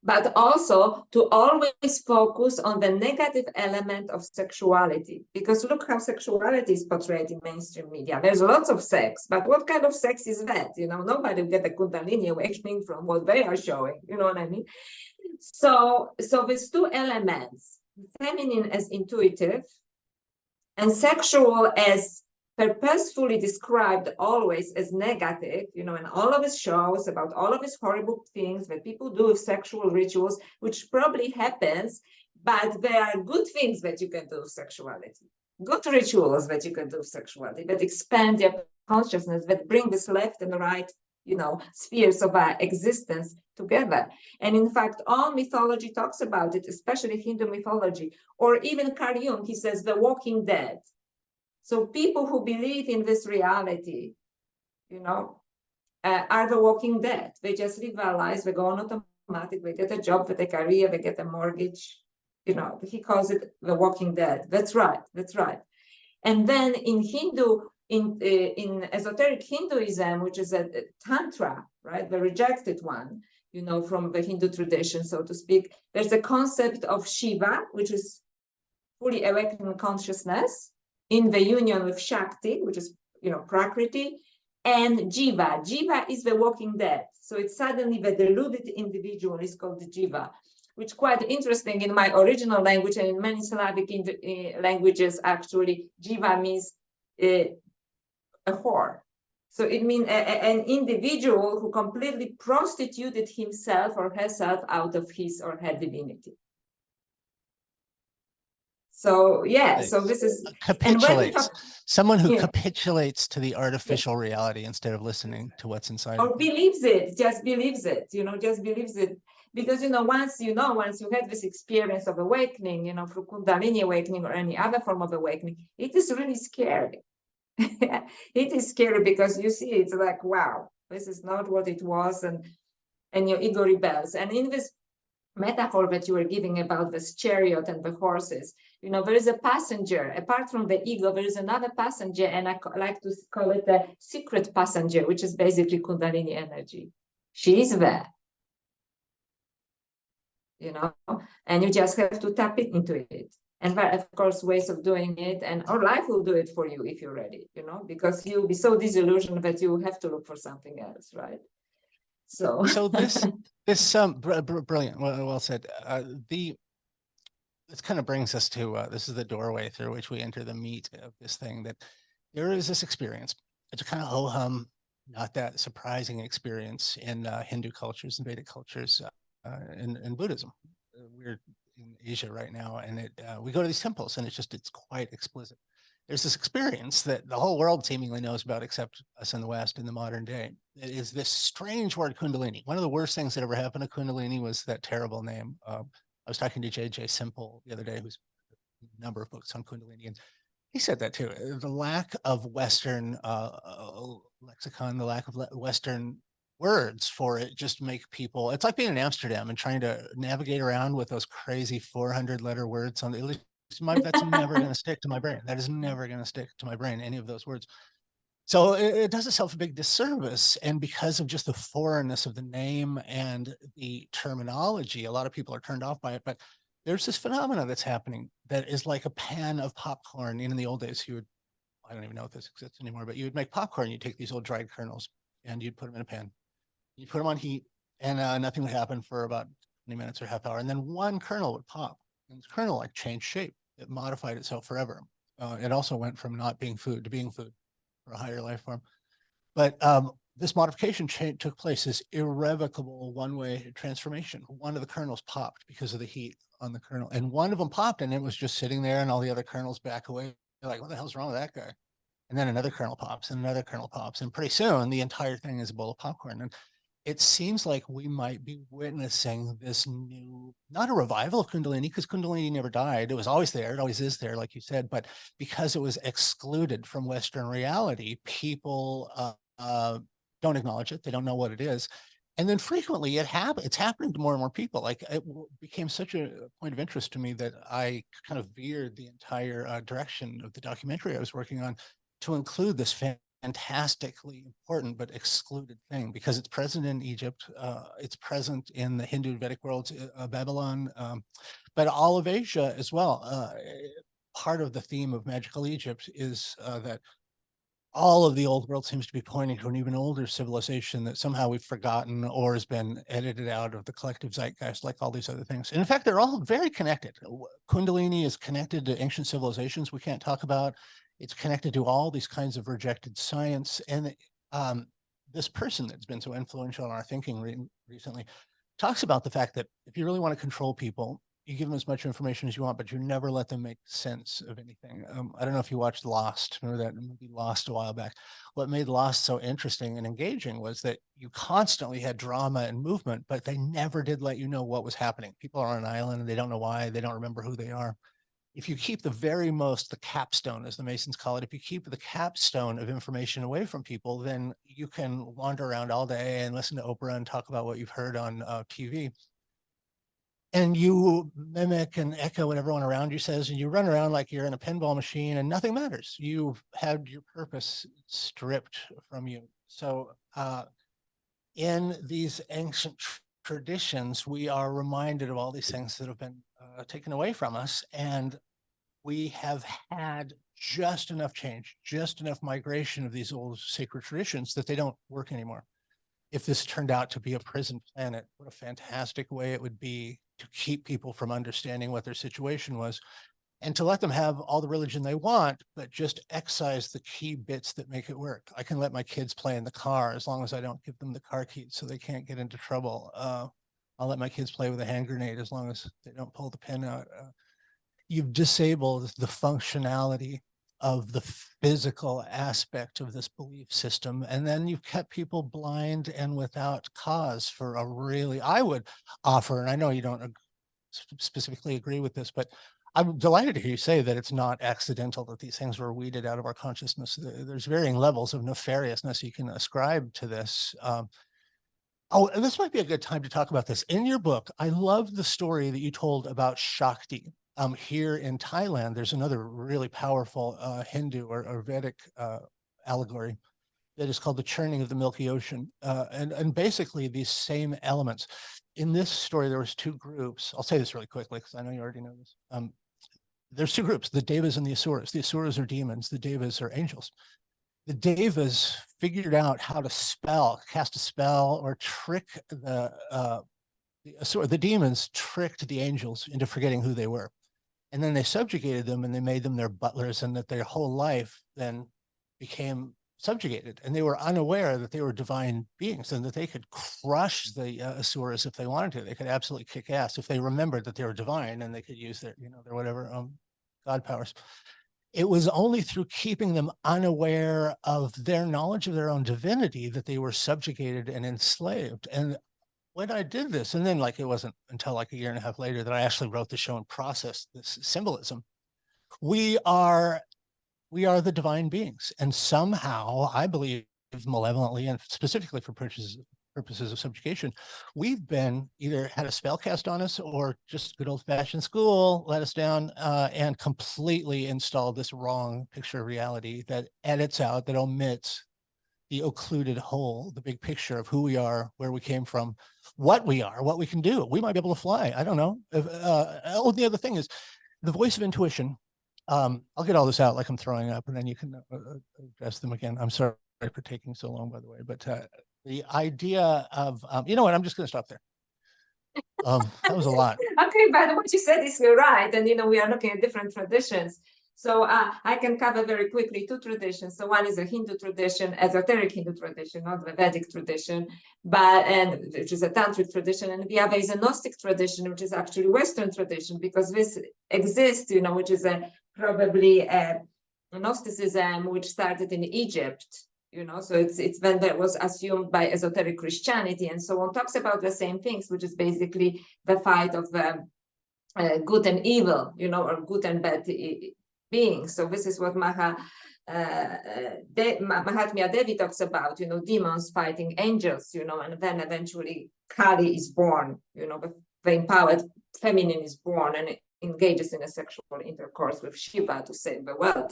but also to always focus on the negative element of sexuality. Because look how sexuality is portrayed in mainstream media. There's lots of sex, but what kind of sex is that? Nobody will get a Kundalini awakening from what they are showing. You know what I mean? So these two elements, feminine as intuitive and sexual as purposefully described always as negative, in all of his shows about all of his horrible things that people do with sexual rituals, which probably happens, but there are good things that you can do with sexuality, good rituals that you can do with sexuality, that expand your consciousness, that bring this left and right, spheres of our existence together. And in fact, all mythology talks about it, especially Hindu mythology, or even Carl Jung, he says the walking dead. So people who believe in this reality, are the walking dead. They just live their lives, they go on automatic, they get a job, they take a career, they get a mortgage. He calls it the walking dead. That's right, that's right. And then in Hindu, in esoteric Hinduism, which is a Tantra, right, the rejected one, from the Hindu tradition, so to speak, there's a concept of Shiva, which is fully awakened consciousness in the union with Shakti, which is, Prakriti, and Jiva. Jiva is the walking dead. So it's suddenly the deluded individual is called the Jiva, which is quite interesting. In my original language and in many Slavic languages, actually, Jiva means a whore. So it means an individual who completely prostituted himself or herself out of his or her divinity. So yeah, so this is capitulates. Someone who capitulates to the artificial reality instead of listening to what's inside. Or believes it, just believes it, just believes it. Because, once you had this experience of awakening, through Kundalini awakening or any other form of awakening, it is really scary. It is scary because you see, it's like, wow, this is not what it was. And your ego rebels. And in this metaphor that you were giving about this chariot and the horses, there is a passenger. Apart from the ego, there is another passenger, and I like to call it the secret passenger, which is basically Kundalini energy. She is there, and you just have to tap into it. And there are, of course, ways of doing it, and our life will do it for you if you're ready, because you'll be so disillusioned that you have to look for something else, right? So this brilliant, well said. This kind of brings us to this is the doorway through which we enter the meat of this thing, that there is this experience. It's a kind of ho-hum, not that surprising experience in Hindu cultures and Vedic cultures, in Buddhism. We're in Asia right now, and we go to these temples, and it's quite explicit. There's this experience that the whole world seemingly knows about, except us in the West in the modern day. It is this strange word, Kundalini. One of the worst things that ever happened to Kundalini was that terrible name. I was talking to J.J. Simple the other day, who's a number of books on Kundalini, and he said that too. The lack of Western lexicon, the lack of Western words for it just make people, it's like being in Amsterdam and trying to navigate around with those crazy 400-letter words on the, that's never going to stick to my brain. That is never going to stick to my brain, any of those words. So it does itself a big disservice. And because of just the foreignness of the name and the terminology, a lot of people are turned off by it. But there's this phenomena that's happening that is like a pan of popcorn. In the old days, you would, I don't even know if this exists anymore, but you would make popcorn. You'd take these old dried kernels and you'd put them in a pan. You put them on heat, and nothing would happen for about 20 minutes or half hour. And then one kernel would pop, and this kernel like changed shape. It modified itself forever. It also went from not being food to being food for a higher life form. But this modification took place, this irrevocable one-way transformation. One of the kernels popped because of the heat on the kernel, and one of them popped, and it was just sitting there, and all the other kernels back away. They're like, what the hell's wrong with that guy? And then another kernel pops, and another kernel pops, and pretty soon the entire thing is a bowl of popcorn. And it seems like we might be witnessing this new, not a revival of Kundalini, because Kundalini never died. It was always there. It always is there, like you said. But because it was excluded from Western reality, people don't acknowledge it. They don't know what it is. And then frequently it's happening to more and more people. Like, it became such a point of interest to me that I kind of veered the entire direction of the documentary I was working on to include this fantastically important but excluded thing, because it's present in Egypt, it's present in the Hindu Vedic worlds, Babylon, but all of Asia as well. Part of the theme of Magical Egypt is that all of the old world seems to be pointing to an even older civilization that somehow we've forgotten or has been edited out of the collective zeitgeist, like all these other things. And in fact, they're all very connected. Kundalini is connected to ancient civilizations we can't talk about. It's connected to all these kinds of rejected science. And this person that's been so influential in our thinking recently talks about the fact that if you really want to control people, you give them as much information as you want, but you never let them make sense of anything. I don't know if you watched Lost. Remember that movie Lost a while back? What made Lost so interesting and engaging was that you constantly had drama and movement, but they never did let you know what was happening. People are on an island and they don't know why. They don't remember who they are. If you keep the capstone, as the Masons call it, if you keep the capstone of information away from people, then you can wander around all day and listen to Oprah and talk about what you've heard on TV. And you mimic and echo what everyone around you says, and you run around like you're in a pinball machine and nothing matters. You've had your purpose stripped from you. So in these ancient traditions, we are reminded of all these things that have been taken away from us. And we have had just enough change, just enough migration of these old sacred traditions that they don't work anymore. If this turned out to be a prison planet, what a fantastic way it would be to keep people from understanding what their situation was, and to let them have all the religion they want, but just excise the key bits that make it work. I can let my kids play in the car as long as I don't give them the car keys so they can't get into trouble. I'll let my kids play with a hand grenade as long as they don't pull the pin out. You've disabled the functionality of the physical aspect of this belief system. And then you've kept people blind and without cause for a really, I would offer, and I know you don't specifically agree with this, but I'm delighted to hear you say that it's not accidental that these things were weeded out of our consciousness. There's varying levels of nefariousness you can ascribe to this. Oh, and this might be a good time to talk about this. In your book, I love the story that you told about Shakti. Here in Thailand, there's another really powerful Hindu or Vedic allegory that is called the churning of the Milky Ocean. And basically these same elements. In this story, there was two groups. I'll say this really quickly because I know you already know this. There's two groups, the Devas and the Asuras. The Asuras are demons, the Devas are angels. The Devas figured out how to cast a spell or trick the demons tricked the angels into forgetting who they were. And then they subjugated them and they made them their butlers, and that their whole life then became subjugated. And they were unaware that they were divine beings and that they could crush the Asuras if they wanted to. They could absolutely kick ass if they remembered that they were divine and they could use their, their whatever God powers. It was only through keeping them unaware of their knowledge of their own divinity that they were subjugated and enslaved. And when I did this, and then it wasn't until a year and a half later that I actually wrote the show and processed this symbolism. We are the divine beings. And somehow, I believe malevolently, and specifically for purposes of subjugation, we've been either had a spell cast on us or just good old-fashioned school let us down and completely installed this wrong picture of reality that edits out, that omits the occluded whole, the big picture of who we are, where we came from, what we are, what we can do. We might be able to fly. I don't know. The other thing is the voice of intuition. I'll get all this out like I'm throwing up, and then you can address them again. I'm sorry for taking so long, by the way, but the idea of, you know what, I'm just going to stop there. That was a lot. Okay, but what you said is right. And, we are looking at different traditions. So I can cover very quickly two traditions. So one is a Hindu tradition, esoteric Hindu tradition, not the Vedic tradition, which is a tantric tradition. And the other is a Gnostic tradition, which is actually Western tradition, because this exists, which is probably a Gnosticism, which started in Egypt. So it's when that was assumed by esoteric Christianity and so on, talks about the same things, which is basically the fight of good and evil, or good and bad beings. So this is what Mahatmya Devi talks about, demons fighting angels, and then eventually Kali is born, the empowered feminine is born and engages in a sexual intercourse with Shiva to save the world.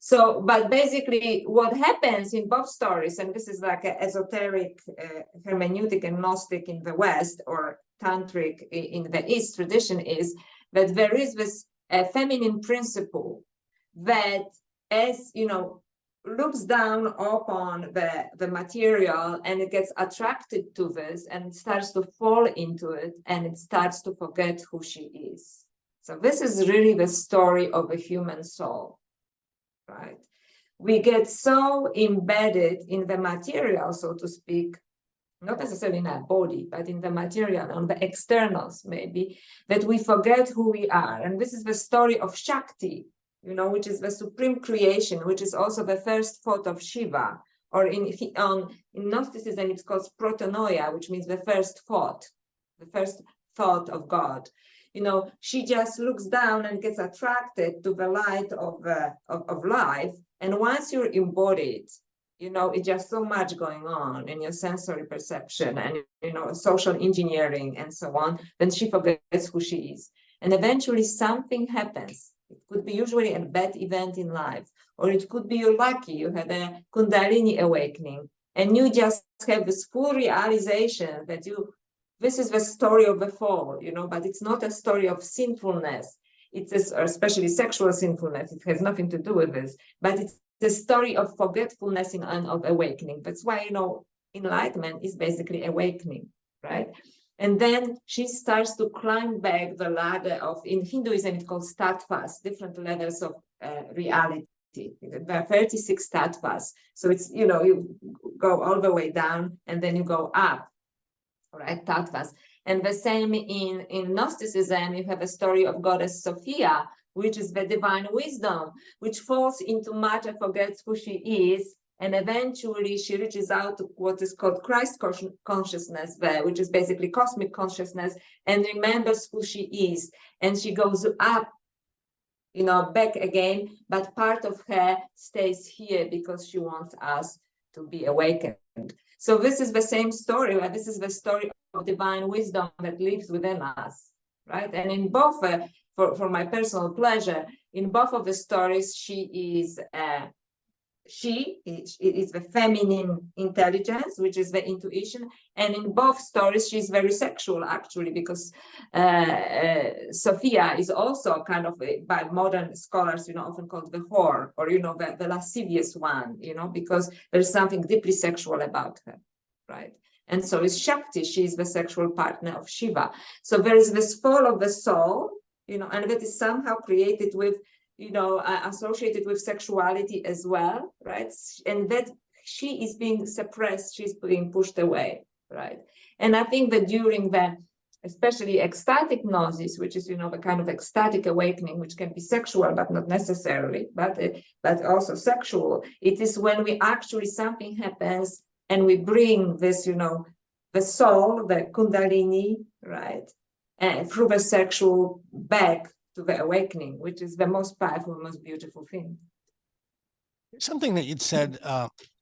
So, but basically what happens in both stories, and this is like an esoteric hermeneutic and Gnostic in the West or tantric in the East tradition, is that there is this feminine principle that, as looks down upon the material, and it gets attracted to this and starts to fall into it, and it starts to forget who she is. So this is really the story of a human soul, right? We get so embedded in the material, so to speak, not necessarily in our body, but in the material, on the externals maybe, that we forget who we are. And this is the story of Shakti, which is the supreme creation, which is also the first thought of Shiva, or in Gnosticism, it's called protonoia, which means the first thought of God. She just looks down and gets attracted to the light of life. And once you're embodied, it's just so much going on in your sensory perception and, social engineering and so on, then she forgets who she is. And eventually something happens. It could be usually a bad event in life, or it could be you're lucky, you had a Kundalini awakening, and you just have this full realization that this is the story of the fall, but it's not a story of sinfulness. It's especially sexual sinfulness. It has nothing to do with this, but it's the story of forgetfulness and of awakening. That's why, enlightenment is basically awakening, right? And then she starts to climb back the ladder of, in Hinduism, it's called tattvas, different levels of reality. There are 36 tattvas. So it's, you go all the way down and then you go up. Right, tattvas. And the same in Gnosticism, you have a story of goddess Sophia, which is the divine wisdom, which falls into matter, forgets who she is, and eventually she reaches out to what is called Christ consciousness there, which is basically cosmic consciousness, and remembers who she is. And she goes up, you know, back again, but part of her stays here because she wants us to be awakened. So this is the same story, right? This is the story of divine wisdom that lives within us, right? And in both, for my personal pleasure, in both of the stories, she is the feminine intelligence, which is the intuition, and in both stories she's very sexual, actually, because Sophia is also kind of by modern scholars, you know, often called the whore, or, you know, the lascivious one, you know, because there's something deeply sexual about her, right? And so is Shakti. She's the sexual partner of Shiva. So there is this fall of the soul, you know, and that is somehow created with, you know, associated with sexuality as well, right? And that she is being suppressed, she's being pushed away, right? And I think that during the, especially ecstatic gnosis, which is, you know, the kind of ecstatic awakening, which can be sexual, but not necessarily, but also sexual, it is when we actually, something happens and we bring this, you know, the soul, the Kundalini, right? And through the sexual back to the awakening, which is the most powerful, most beautiful thing. Something that you'd said,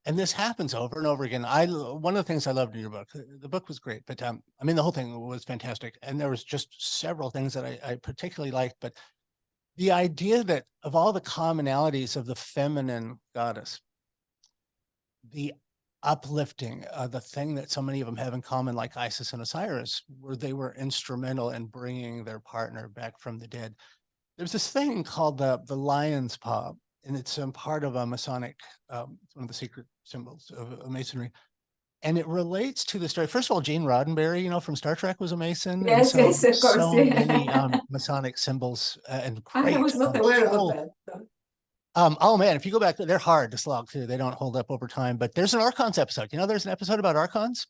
and this happens over and over again. One of the things I loved in your book, the book was great, but I mean, the whole thing was fantastic. And there was just several things that I particularly liked, but the idea that of all the commonalities of the feminine goddess, the uplifting, the thing that so many of them have in common, like Isis and Osiris, where they were instrumental in bringing their partner back from the dead. There's this thing called the lion's paw, and it's part of a Masonic, it's one of the secret symbols of Masonry. And it relates to the story. First of all, Gene Roddenberry, you know, from Star Trek, was a Mason. Yes, and yes, of course. So Yeah. many Masonic symbols and great. I was not aware of that. So. Oh man, if you go back, they're hard to slog through. They don't hold up over time. But there's an Archons episode. You know, there's an episode about Archons,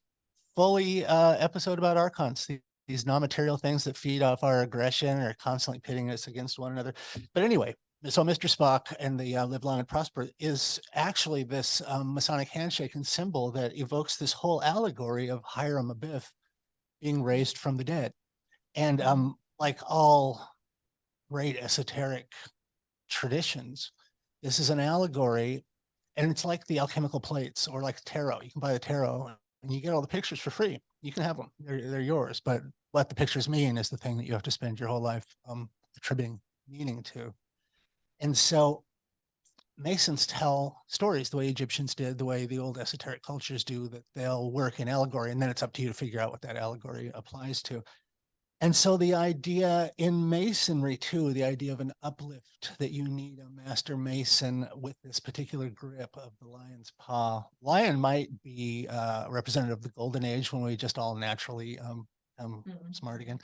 fully episode about Archons. These non-material things that feed off our aggression or constantly pitting us against one another. But anyway, so Mr. Spock and the Live Long and Prosper is actually this Masonic handshake and symbol that evokes this whole allegory of Hiram Abiff being raised from the dead. And like all great esoteric traditions, this is an allegory, and it's like the alchemical plates or like tarot. You can buy the tarot and you get all the pictures for free. You can have them, they're yours, but what the pictures mean is the thing that you have to spend your whole life attributing meaning to. And so Masons tell stories the way Egyptians did, the way the old esoteric cultures do, that they'll work in allegory, and then it's up to you to figure out what that allegory applies to. And so the idea in Masonry too, the idea of an uplift, that you need a master Mason with this particular grip of the lion's paw. Lion might be representative of the golden age when we just all naturally smart again.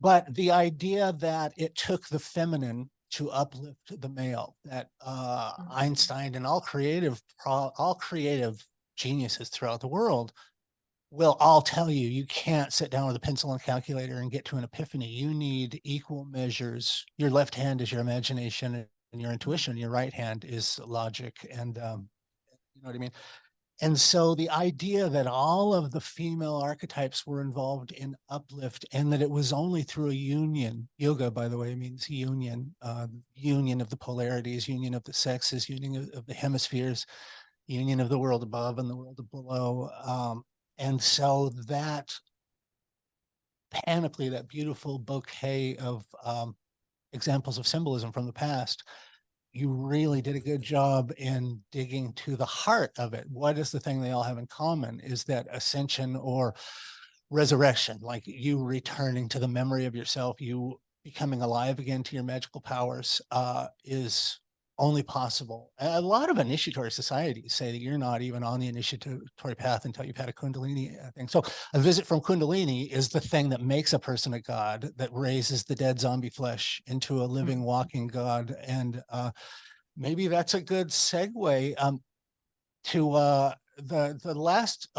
But the idea that it took the feminine to uplift the male, that Einstein and all creative geniuses throughout the world will all tell you, you can't sit down with a pencil and calculator and get to an epiphany. You need equal measures. Your left hand is your imagination and your intuition. Your right hand is logic. And you know what I mean? And so the idea that all of the female archetypes were involved in uplift, and that it was only through a union, yoga, by the way, means union, union of the polarities, union of the sexes, union of the hemispheres, union of the world above and the world below. And so that panoply, that beautiful bouquet of examples of symbolism from the past, you really did a good job in digging to the heart of it. What is the thing they all have in common? Is that ascension or resurrection, like you returning to the memory of yourself, you becoming alive again to your magical powers, is only possible. A lot of initiatory societies say that you're not even on the initiatory path until you've had a Kundalini thing. So a visit from Kundalini is the thing that makes a person a god, that raises the dead zombie flesh into a living, walking god. And maybe that's a good segue to the last,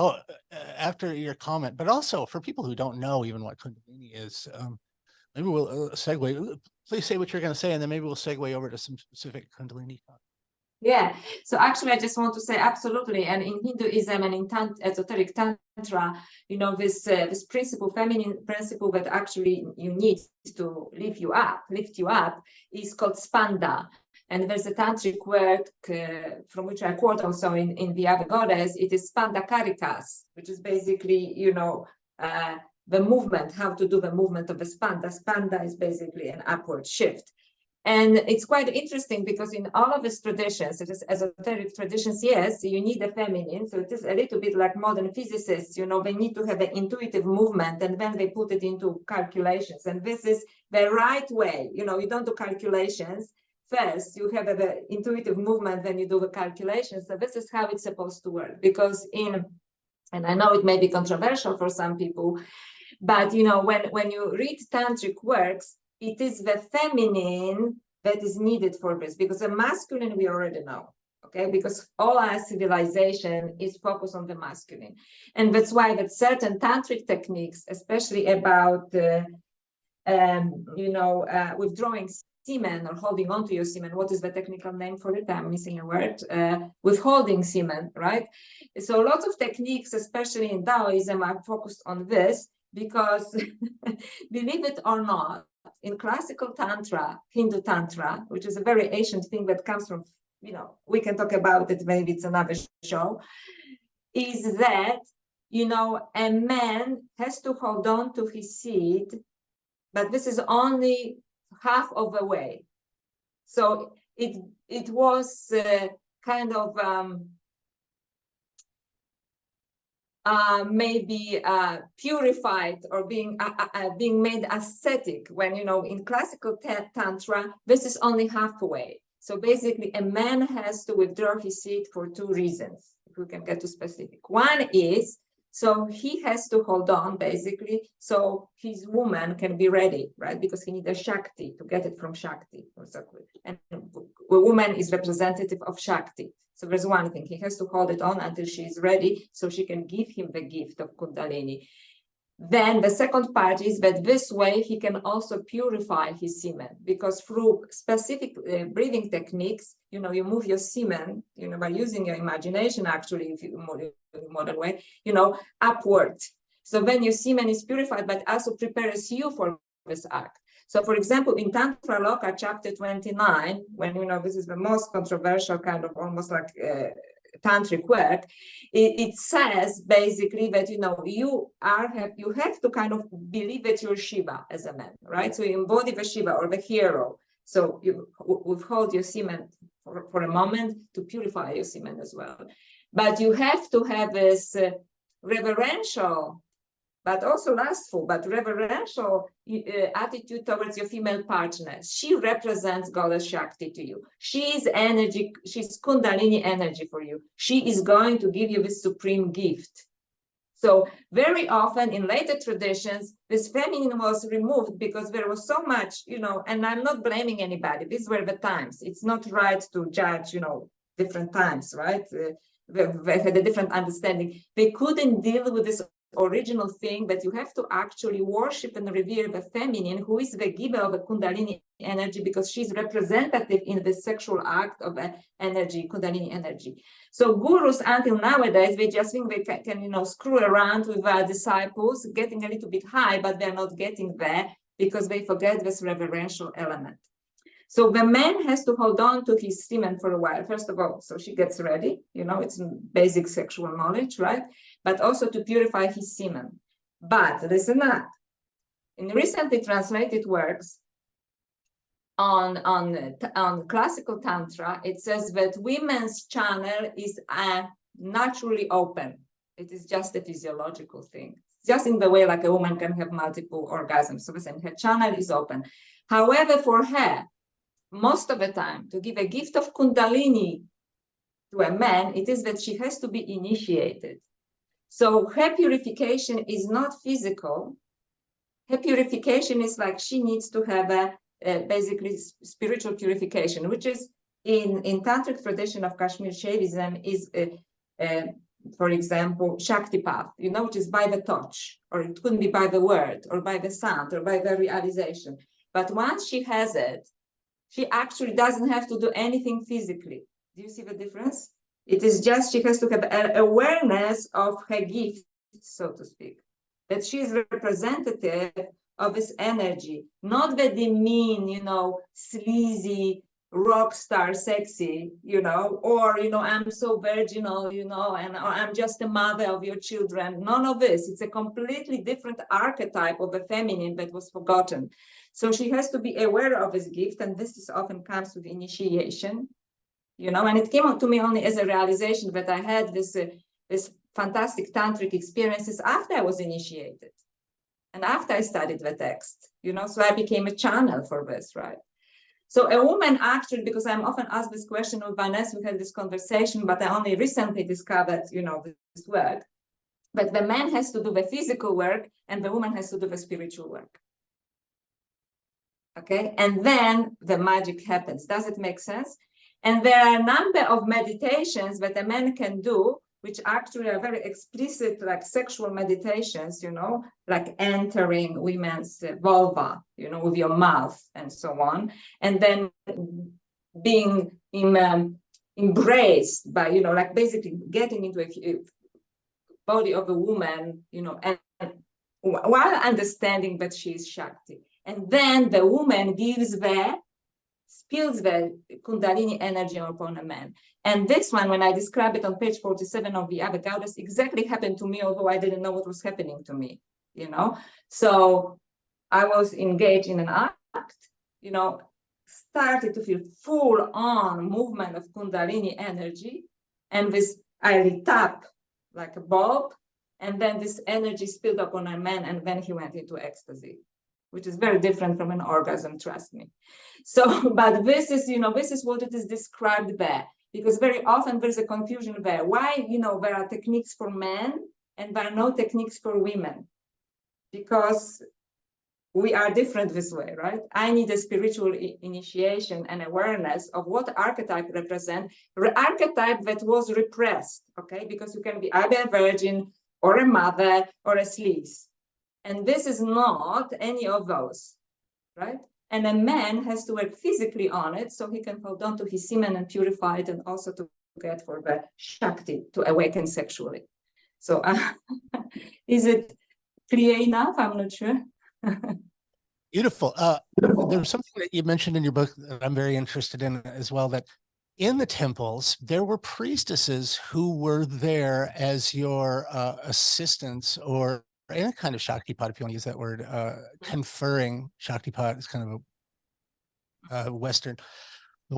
after your comment, but also for people who don't know even what Kundalini is, Maybe we'll segue. Please say what you're going to say, and then maybe we'll segue over to some specific Kundalini talk. Yeah, so actually I just want to say absolutely, and in Hinduism and in esoteric tantra, you know, this principle, feminine principle that actually you need to lift you up, is called spanda. And there's a tantric word from which I quote also in the other goddess. It is spanda karikas, which is basically, you know, the movement, how to do the movement of the spanda. Spanda is basically an upward shift. And it's quite interesting because in all of these traditions, it is esoteric traditions, yes, you need a feminine. So it is a little bit like modern physicists, you know, they need to have an intuitive movement and then they put it into calculations. And this is the right way. You know, you don't do calculations. First, you have the intuitive movement, then you do the calculations. So this is how it's supposed to work. Because and I know it may be controversial for some people, but, you know, when you read tantric works, it is the feminine that is needed for this, because the masculine we already know, okay? Because all our civilization is focused on the masculine. And that's why that certain tantric techniques, especially about, withdrawing semen or holding on to your semen, what is the technical name for it? I'm missing a word. Withholding semen, right? So lots of techniques, especially in Taoism, are focused on this because, believe it or not, in classical tantra, Hindu tantra, which is a very ancient thing that comes from, you know, we can talk about it, maybe it's another show, is that, you know, a man has to hold on to his seed, but this is only half of the way. So it was kind of maybe purified or being made ascetic when, you know, in classical tantra, this is only halfway. So basically a man has to withdraw his seed for two reasons, if we can get to specific. One is, so he has to hold on basically, so his woman can be ready, right? Because he needs a Shakti to get it from Shakti. And a woman is representative of Shakti. So there's one thing, he has to hold it on until she is ready so she can give him the gift of Kundalini. Then the second part is that this way he can also purify his semen, because through specific breathing techniques, you know, you move your semen, you know, by using your imagination, actually, if you modern way, you know, upward. So when your semen is purified, but also prepares you for this act. So, for example, in Tantra Loka, chapter 29, when, you know, this is the most controversial kind of almost like tantric work, it says basically that, you know, you have to kind of believe that you're Shiva as a man, right? So you embody the Shiva or the hero. So you withhold your semen for a moment to purify your semen as well. But you have to have this reverential, but also lustful, but reverential attitude towards your female partner. She represents Goddess Shakti to you. She is energy, she's Kundalini energy for you. She is going to give you this supreme gift. So very often in later traditions, this feminine was removed because there was so much, you know, and I'm not blaming anybody. These were the times. It's not right to judge, you know, different times, right? They had a different understanding. They couldn't deal with this original thing that you have to actually worship and revere the feminine, who is the giver of the Kundalini energy, because she's representative in the sexual act of energy, Kundalini energy. So gurus until nowadays, they just think they can, you know, screw around with their disciples, getting a little bit high, but they're not getting there because they forget this reverential element. So the man has to hold on to his semen for a while, first of all, so she gets ready, you know, it's basic sexual knowledge, right? But also to purify his semen. But listen up, in recently translated works on classical tantra, it says that women's channel is naturally open. It is just a physiological thing, just in the way like a woman can have multiple orgasms. So her channel is open. However, for her, most of the time, to give a gift of Kundalini to a man, it is that she has to be initiated. So her purification is not physical. Her purification is like she needs to have a basically spiritual purification, which is in tantric tradition of Kashmir Shaivism is for example, Shakti path, you know, which is by the touch, or it couldn't be by the word, or by the sound, or by the realization. But once she has it, she actually doesn't have to do anything physically. Do you see the difference? It is just she has to have an awareness of her gift, so to speak, that she is representative of this energy, not the demean, you know, sleazy, rock star sexy, you know, or, you know, I'm so virginal, you know, and or I'm just a mother of your children. None of this. It's a completely different archetype of the feminine that was forgotten. So she has to be aware of this gift, and this is often comes with initiation, you know, and it came out to me only as a realization that I had this fantastic tantric experiences after I was initiated and after I studied the text, you know, so I became a channel for this, right? So a woman actually, because I'm often asked this question with Vanessa, we had this conversation, but I only recently discovered, you know, this work, but the man has to do the physical work and the woman has to do the spiritual work. Okay, and then the magic happens. Does it make sense? And there are a number of meditations that a man can do, which actually are very explicit, like sexual meditations, you know, like entering women's vulva, you know, with your mouth and so on. And then being embraced by, you know, like basically getting into a body of a woman, you know, and while understanding that she is Shakti. And then the woman spills the Kundalini energy upon a man. And this one, when I describe it on page 47 of the other goddess, exactly happened to me, although I didn't know what was happening to me, you know. So I was engaged in an act, you know, started to feel full on movement of Kundalini energy. And this, I lit up like a bulb. And then this energy spilled upon a man, and then he went into ecstasy, which is very different from an orgasm, trust me. So, but this is, you know, this is what it is described there, because very often there's a confusion there. Why, you know, there are techniques for men and there are no techniques for women? Because we are different this way, right? I need a spiritual initiation and awareness of what archetype represent, archetype that was repressed, okay? Because you can be either a virgin or a mother or a sleaze. And this is not any of those, right? And a man has to work physically on it so he can hold on to his semen and purify it, and also to get for the Shakti to awaken sexually. So is it clear enough? I'm not sure. Beautiful. There's something that you mentioned in your book that I'm very interested in as well, that in the temples, there were priestesses who were there as your assistants, or any kind of Shaktipat, if you want to use that word, conferring. Shaktipat is kind of a Western, the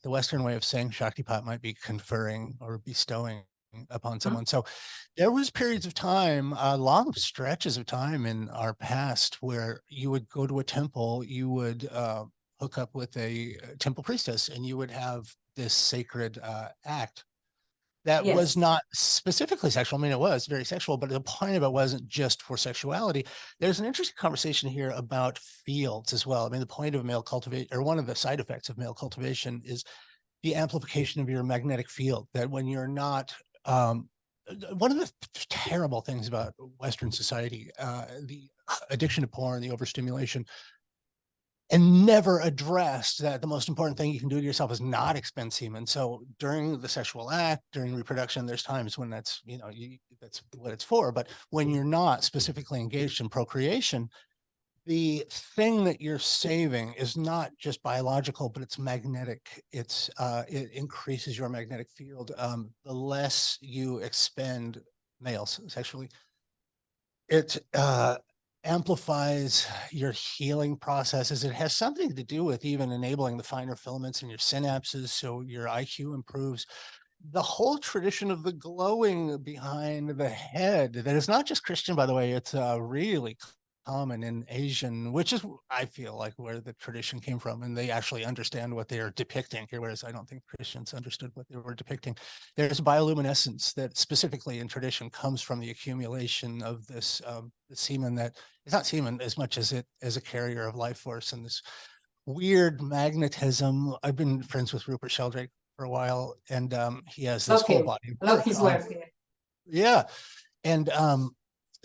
Western way of saying Shaktipat might be conferring or bestowing upon someone. So there was periods of time, long stretches of time in our past, where you would go to a temple, you would hook up with a temple priestess, and you would have this sacred act that was not specifically sexual. I mean, it was very sexual, but the point of it wasn't just for sexuality. There's an interesting conversation here about fields as well. I mean, the point of male cultivation, or one of the side effects of male cultivation, is the amplification of your magnetic field, that when you're not, one of the terrible things about Western society, the addiction to porn, the overstimulation, and never addressed that the most important thing you can do to yourself is not expend semen. So during the sexual act, during reproduction, there's times when that's, you know, that's what it's for. But when you're not specifically engaged in procreation, the thing that you're saving is not just biological, but it's magnetic. It's it increases your magnetic field. The less you expend, males sexually, it amplifies your healing processes. It has something to do with even enabling the finer filaments in your synapses, so your IQ improves. The whole tradition of the glowing behind the head, that is not just Christian, by the way, it's really common in Asian, which is, I feel like, where the tradition came from, and they actually understand what they are depicting here, whereas I don't think Christians understood what they were depicting. There's bioluminescence that specifically in tradition comes from the accumulation of this semen, that it's not semen as much as it as a carrier of life force, and this weird magnetism. I've been friends with Rupert Sheldrake for a while, and he has this whole body of Love work his on, work. yeah, and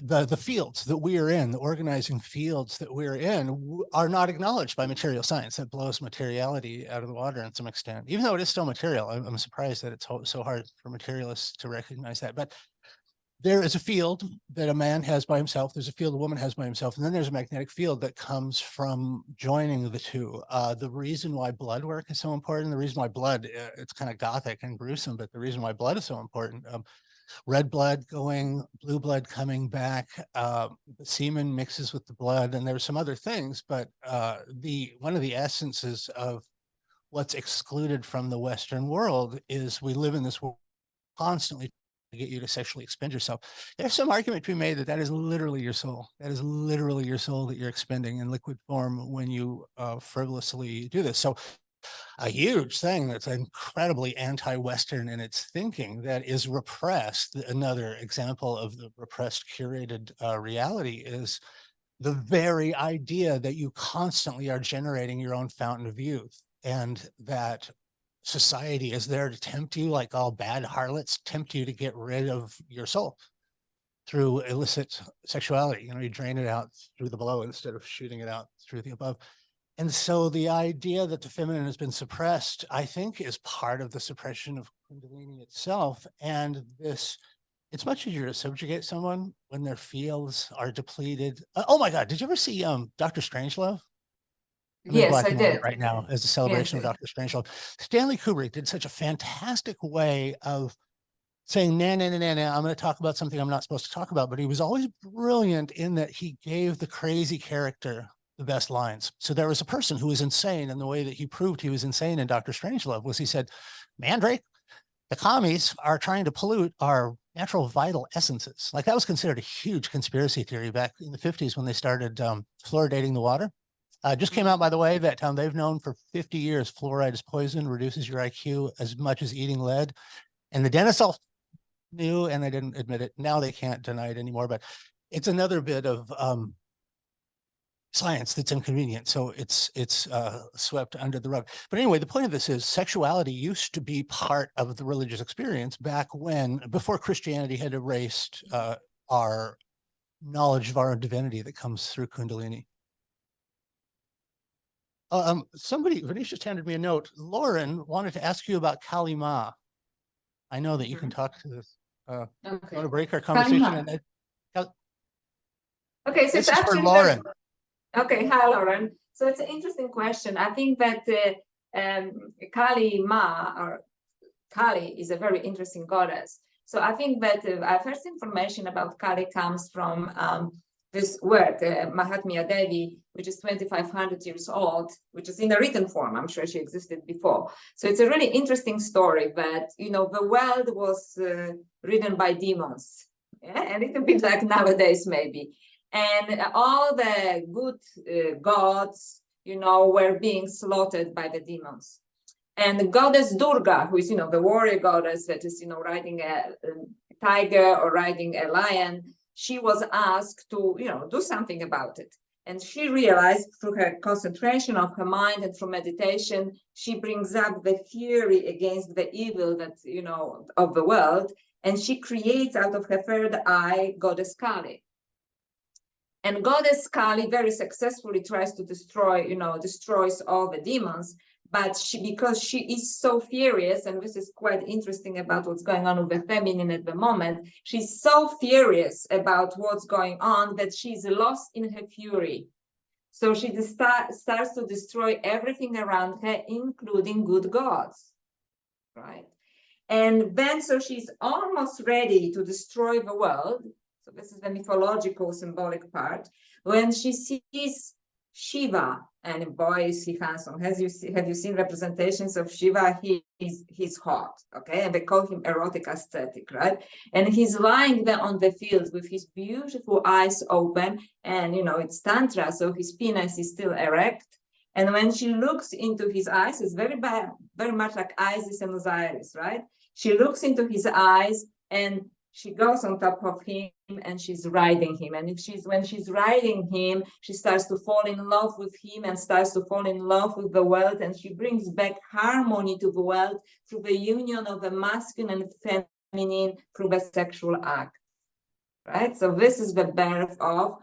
the fields that we are in, the organizing fields that we're in, are not acknowledged by material science. That blows materiality out of the water in some extent, even though it is still material. I'm surprised that it's so hard for materialists to recognize that. But there is a field that a man has by himself. There's a field a woman has by himself. And then there's a magnetic field that comes from joining the two. The reason why blood work is so important, the reason why blood, it's kind of gothic and gruesome, but the reason why blood is so important, red blood going, blue blood coming back, the semen mixes with the blood, and there's some other things, but one of the essences of what's excluded from the Western world is we live in this world constantly to get you to sexually expend yourself. There's some argument to be made that that is literally your soul. That is literally your soul that you're expending in liquid form when you frivolously do this. So a huge thing that's incredibly anti-Western in its thinking that is repressed. Another example of the repressed curated reality is the very idea that you constantly are generating your own fountain of youth, and that society is there to tempt you, like all bad harlots tempt you to get rid of your soul through illicit sexuality. You drain it out through the below instead of shooting it out through the above. And so the idea that the feminine has been suppressed, I think, is part of the suppression of Kundalini itself. And it's much easier to subjugate someone when their fields are depleted. Oh my God, did you ever see Dr. Strangelove? I'm in Yes, black I and white did. right now as a celebration of Dr. Strangelove. Stanley Kubrick did such a fantastic way of saying, nah, I'm going to talk about something I'm not supposed to talk about. But he was always brilliant in that he gave the crazy character the best lines. So there was a person who was insane, and the way that he proved he was insane in Dr. Strangelove was he said, Mandrake, the commies are trying to pollute our natural vital essences. Like, that was considered a huge conspiracy theory back in the 50s when they started fluoridating the water. Just came out, by the way, that they've known for 50 years fluoride is poison, reduces your IQ as much as eating lead. And the dentists all knew, and they didn't admit it. Now they can't deny it anymore. But it's another bit of science that's inconvenient, so it's swept under the rug. But anyway, the point of this is sexuality used to be part of the religious experience back before Christianity had erased our knowledge of our own divinity that comes through Kundalini. Venice just handed me a note. Lauren wanted to ask you about Kali Ma. I know that you can talk to this. Okay. Want to break our conversation? Okay, so this is for Lauren. Okay, hi, Lauren. So it's an interesting question. I think that Kali Ma, or Kali, is a very interesting goddess. So I think that our first information about Kali comes from this work, Mahatmya Devi, which is 2,500 years old, which is in a written form. I'm sure she existed before. So it's a really interesting story that, the world was ridden by demons. Yeah, a little bit like nowadays, maybe. And all the good gods, were being slaughtered by the demons. And the goddess Durga, who is, the warrior goddess that is, riding a tiger or riding a lion, she was asked to, do something about it. And she realized through her concentration of her mind and through meditation, she brings up the fury against the evil that, of the world. And she creates out of her third eye, goddess Kali. And goddess Kali very successfully tries to destroys all the demons. But because she is so furious, and this is quite interesting about what's going on with the feminine at the moment, she's so furious about what's going on that she's lost in her fury. So she starts to destroy everything around her, including good gods, right? And then, so she's almost ready to destroy the world. So this is the mythological, symbolic part. When she sees Shiva, and boy, is he handsome. Have you seen representations of Shiva? He's hot, okay? And they call him erotic aesthetic, right? And he's lying there on the field with his beautiful eyes open, and it's tantra, so his penis is still erect. And when she looks into his eyes, it's very much like Isis and Osiris, right? She looks into his eyes, and she goes on top of him and she's riding him. And when she's riding him, she starts to fall in love with him and starts to fall in love with the world. And she brings back harmony to the world through the union of the masculine and feminine through the sexual act. Right? So this is the birth of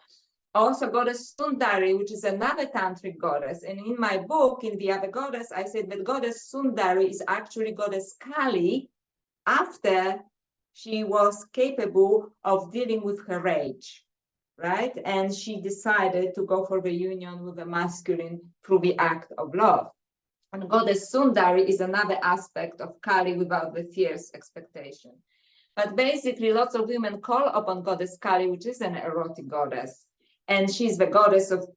also goddess Sundari, which is another tantric goddess. And in my book, in The Other Goddess, I said that goddess Sundari is actually goddess Kali after she was capable of dealing with her rage, right? And she decided to go for the union with the masculine through the act of love. And goddess Sundari is another aspect of Kali without the fierce expectation. But basically, lots of women call upon goddess Kali, which is an erotic goddess. And she's the goddess of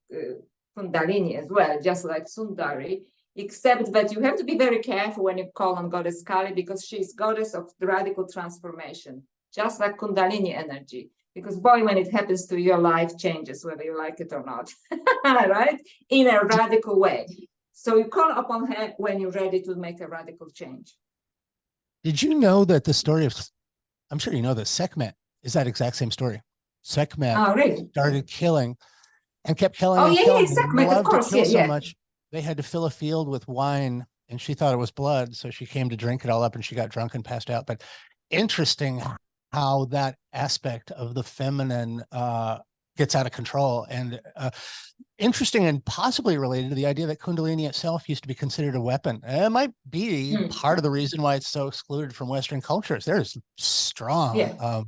Kundalini as well, just like Sundari, except that you have to be very careful when you call on goddess Kali, because she's goddess of the radical transformation, just like Kundalini energy. Because boy, when it happens to you, your life changes, whether you like it or not, right? In a radical way. So you call upon her when you're ready to make a radical change. Did you know that the story of, I'm sure you know this, Sekhmet is that exact same story? Sekhmet really? started killing and kept killing Oh, and yeah, killing. yeah, Sekhmet, of course, To kill yeah, so much, they had to fill a field with wine, and she thought it was blood, so she came to drink it all up, and she got drunk and passed out. But interesting how that aspect of the feminine gets out of control, and interesting and possibly related to the idea that Kundalini itself used to be considered a weapon. It might be part of the reason why it's so excluded from Western cultures. There's strong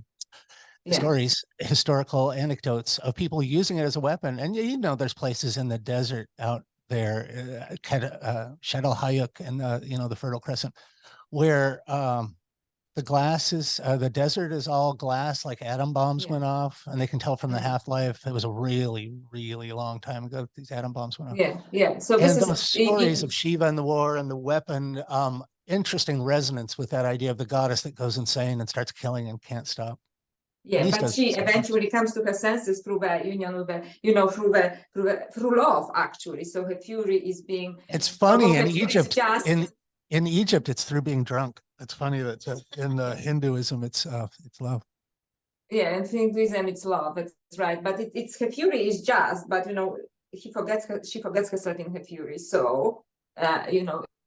stories, historical anecdotes of people using it as a weapon. And you know, there's places in the desert out there, Shadal Hayuk and the Fertile Crescent, where the glass is the desert is all glass, like atom bombs went off, and they can tell from the half-life it was a really, really long time ago that these atom bombs went off. So and those stories of Shiva and the war and the weapon, interesting resonance with that idea of the goddess that goes insane and starts killing and can't stop. But she eventually comes to her senses through the union with the, through love, actually. So her fury is being. It's funny in Egypt. In Egypt, it's through being drunk. It's funny that in Hinduism, it's love. Yeah, in Hinduism, it's love. That's right. But it's her fury is just. But she forgets herself in her fury. So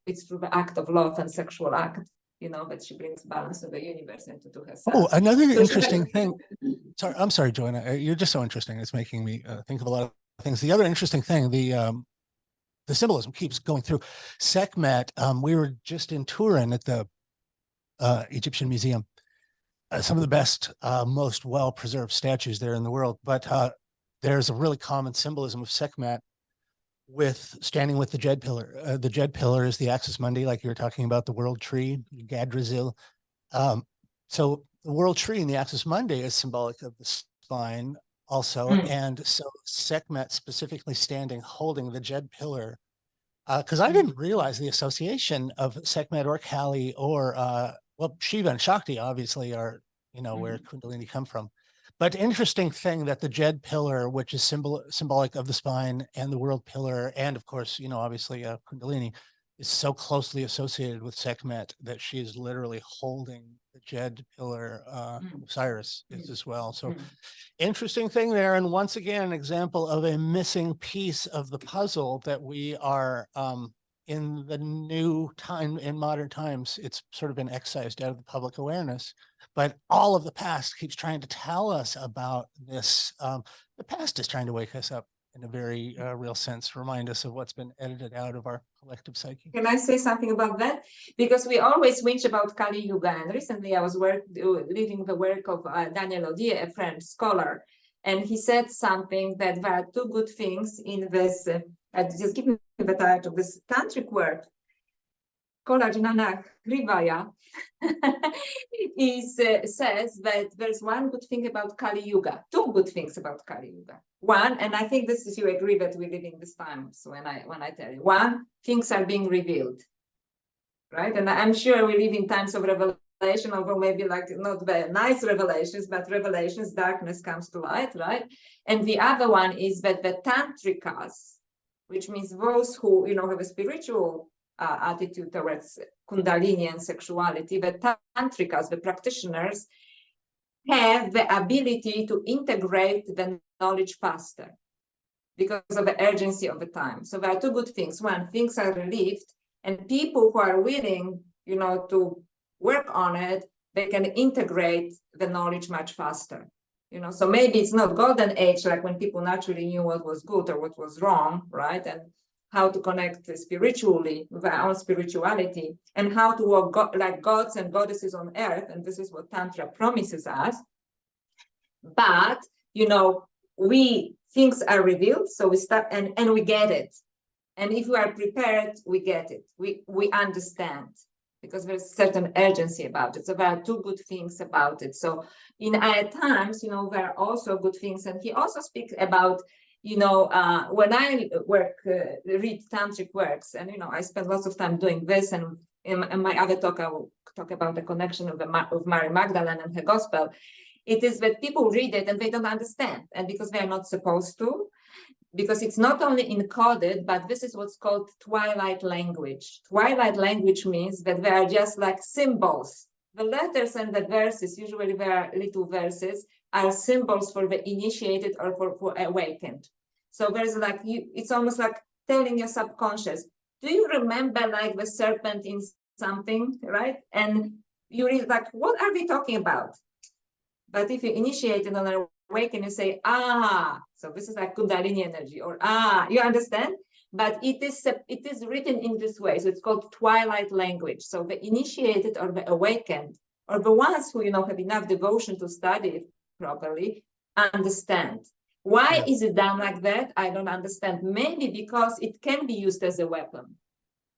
it's through the act of love and sexual act. That she brings balance of the universe into herself. Oh, another interesting thing. Sorry, I'm sorry, Joanna. You're just so interesting. It's making me think of a lot of things. The other interesting thing, the symbolism keeps going through. Sekhmet, we were just in Turin at the Egyptian Museum. Some of the best, most well-preserved statues there in the world. But there's a really common symbolism of Sekhmet with standing with the Jed pillar. The Jed pillar is the axis mundi, like you were talking about, the world tree, Yggdrasil. So the world tree and the axis mundi is symbolic of the spine also. And so Sekhmet specifically standing, holding the Jed pillar, because I didn't realize the association of Sekhmet or Kali or, Shiva and Shakti obviously are, where Kundalini come from. But interesting thing that the Jed pillar, which is symbolic of the spine, and the world pillar, and of course, obviously Kundalini, is so closely associated with Sekhmet that she is literally holding the Jed pillar. Osiris is as well. So interesting thing there. And once again, an example of a missing piece of the puzzle that we are in the new time, in modern times, it's sort of been excised out of the public awareness. But all of the past keeps trying to tell us about this. The past is trying to wake us up in a very real sense, remind us of what's been edited out of our collective psyche. Can I say something about that? Because we always whinge about Kali Yuga. And recently I was reading the work of Daniel Odier, a French scholar. And he said something that there are two good things in this, just give me the title of this tantric work, Joanna Kujawa, says that there's one good thing about Kali Yuga, two good things about Kali Yuga. One, and I think this is, you agree that we live in this time. So when I tell you, one, things are being revealed, right? And I'm sure we live in times of revelation, although maybe like not very nice revelations, but revelations, darkness comes to light, right? And the other one is that the tantrikas, which means those who have a spiritual attitude towards Kundalini and sexuality, the tantrikas, the practitioners, have the ability to integrate the knowledge faster because of the urgency of the time. So there are two good things. One, things are relieved, and people who are willing, you know, to work on it, they can integrate the knowledge much faster. You know, so maybe it's not golden age, like when people naturally knew what was good or what was wrong, right? And how to connect spiritually with our own spirituality, and how to walk like gods and goddesses on earth. And this is what Tantra promises us. But, you know, things are revealed, so we start and we get it. And if we are prepared, we get it. We understand, because there's certain urgency about it. So there are two good things about it. So in our times, you know, there are also good things. And he also speaks about, you know, when I read tantric works, and, you know, I spend lots of time doing this, and in my other talk, I will talk about the connection of Mary Magdalene and her gospel. It is that people read it and they don't understand, and because they are not supposed to, because it's not only encoded, but this is what's called twilight language. Twilight language means that they are just like symbols. The letters and the verses, usually there are little verses, are symbols for the initiated or for awakened. So there's like, it's almost like telling your subconscious, do you remember like the serpent in something, right? And you read like, what are they talking about? But if you initiate it on an awaken, you say, so this is like Kundalini energy, or you understand? But it is written in this way. So it's called twilight language. So the initiated or the awakened, or the ones who, you know, have enough devotion to study it properly, understand. Why is it done like that? I don't understand. Maybe because it can be used as a weapon.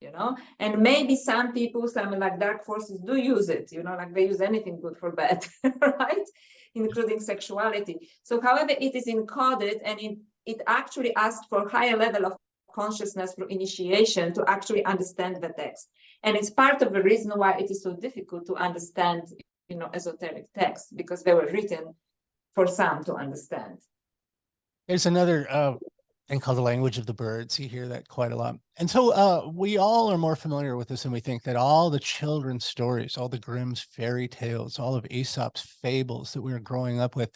You know, and maybe some people, some like dark forces do use it, you know, like they use anything good for bad, right? Including sexuality. So however it is encoded, and it actually asks for higher level of consciousness for initiation to actually understand the text. And it's part of the reason why it is so difficult to understand, you know, esoteric texts, because they were written for some to understand. There's another thing called the language of the birds. You hear that quite a lot. And so we all are more familiar with this, and we think that all the children's stories, all the Grimm's fairy tales, all of Aesop's fables that we were growing up with,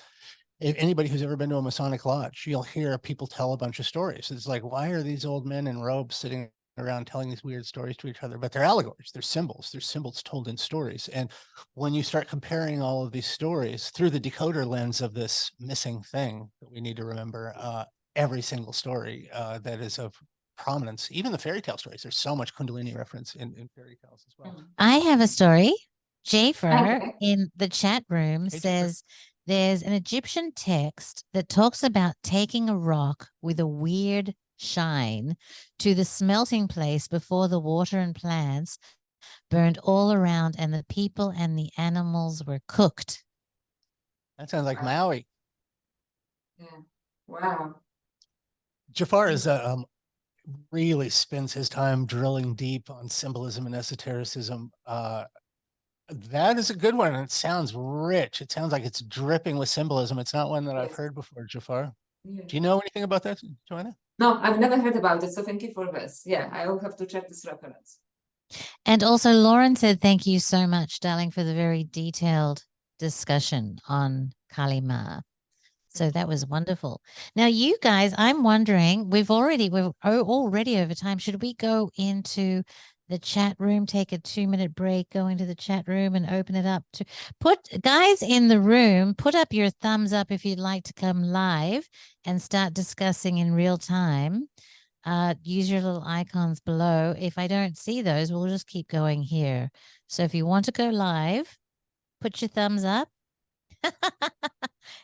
if anybody who's ever been to a Masonic lodge, you'll hear people tell a bunch of stories. It's like, why are these old men in robes sitting around telling these weird stories to each other? But they're allegories, they're symbols told in stories. And when you start comparing all of these stories through the decoder lens of this missing thing that we need to remember, every single story that is of prominence, even the fairy tale stories, there's so much Kundalini reference in fairy tales as well. I have a story. Jafer in the chat room says, there's an Egyptian text that talks about taking a rock with a weird shine to the smelting place before the water and plants burned all around, and the people and the animals were cooked. That sounds like Maui. Yeah. Wow. Jafar is really spends his time drilling deep on symbolism and esotericism. That is a good one. And it sounds rich. It sounds like it's dripping with symbolism. It's not one that I've heard before, Jafar. Yeah. Do you know anything about that, Joanna? No, I've never heard about it. So thank you for this. Yeah, I will have to check this reference. And also Lauren said, thank you so much, darling, for the very detailed discussion on Kali Ma. So that was wonderful. Now, you guys, I'm wondering, we're already over time. Should we go into the chat room, take a 2-minute break, go into the chat room and open it up to guys in the room, put up your thumbs up if you'd like to come live and start discussing in real time. Use your little icons below. If I don't see those, we'll just keep going here. So if you want to go live, put your thumbs up.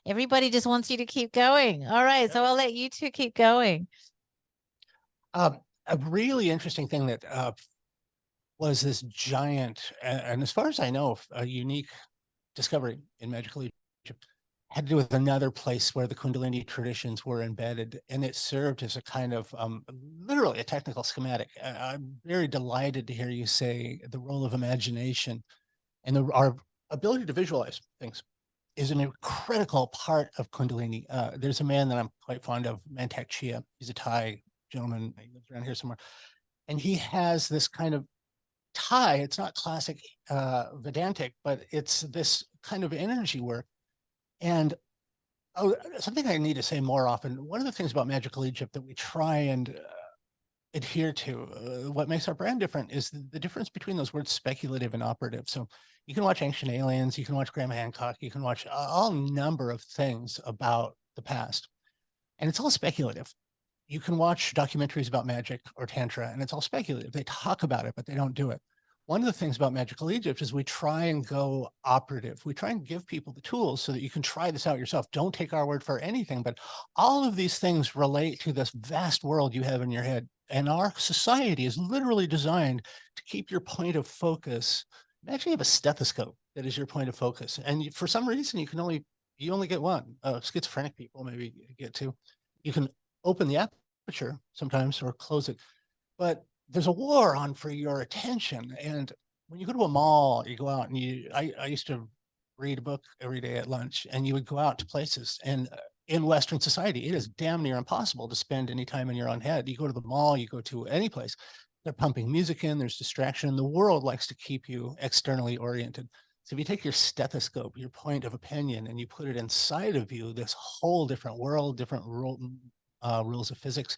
Everybody just wants you to keep going. All right, so I'll let you two keep going. A really interesting thing that was this giant, and as far as I know, a unique discovery in magical Egypt, had to do with another place where the Kundalini traditions were embedded, and it served as a kind of literally a technical schematic. I'm very delighted to hear you say the role of imagination and our ability to visualize things is a critical part of Kundalini. There's a man that I'm quite fond of, Mantak Chia. He's a Thai gentleman. He lives around here somewhere. And he has this kind of Thai, it's not classic Vedantic, but it's this kind of energy work And something I need to say more often, one of the things about Magical Egypt that we try and adhere to, what makes our brand different is the difference between those words speculative and operative. So you can watch Ancient Aliens, you can watch Graham Hancock, you can watch all number of things about the past, and it's all speculative. You can watch documentaries about magic or tantra, and it's all speculative. They talk about it, but they don't do it. One of the things about Magical Egypt is we try and go operative. We try and give people the tools so that you can try this out yourself. Don't take our word for anything, but all of these things relate to this vast world you have in your head. And our society is literally designed to keep your point of focus. Imagine you have a stethoscope that is your point of focus. And for some reason, you only get one. Schizophrenic people maybe get two. You can open the aperture sometimes or close it, but there's a war on for your attention. And when you go to a mall, you go out and I used to read a book every day at lunch, and you would go out to places, and in Western society, it is damn near impossible to spend any time in your own head. You go to the mall, you go to any place, they're pumping music in, there's distraction. The world likes to keep you externally oriented. So if you take your stethoscope, your point of opinion, and you put it inside of you, this whole different world, different rules of physics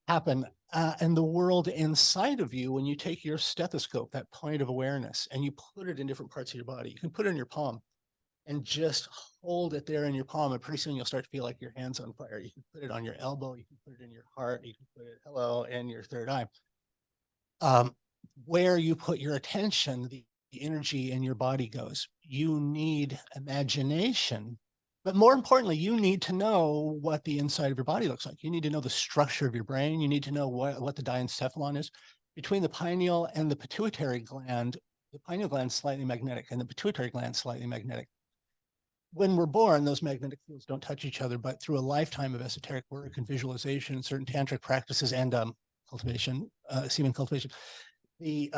happen. And the world inside of you, when you take your stethoscope, that point of awareness, and you put it in different parts of your body, you can put it in your palm and just hold it there in your palm. And pretty soon you'll start to feel like your hand's on fire. You can put it on your elbow, you can put it in your heart, you can put it in your third eye. Where you put your attention, the energy in your body goes. You need imagination. But more importantly, you need to know what the inside of your body looks like. You need to know the structure of your brain. You need to know what the diencephalon is. Between the pineal and the pituitary gland, the pineal gland is slightly magnetic and the pituitary gland is slightly magnetic. When we're born, those magnetic fields don't touch each other, but through a lifetime of esoteric work and visualization, certain tantric practices and cultivation, semen cultivation, the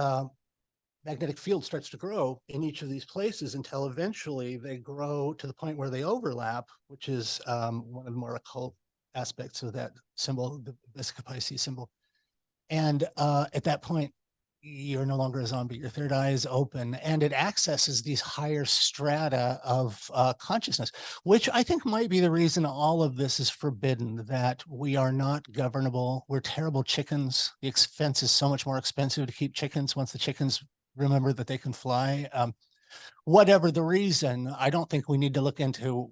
magnetic field starts to grow in each of these places until eventually they grow to the point where they overlap, which is one of the more occult aspects of that symbol, the Vesica Pisces symbol. And at that point, you're no longer a zombie. Your third eye is open, and it accesses these higher strata of consciousness, which I think might be the reason all of this is forbidden, that we are not governable. We're terrible chickens. The expense is so much more expensive to keep chickens once the chickens remember that they can fly. Whatever the reason, I don't think we need to look into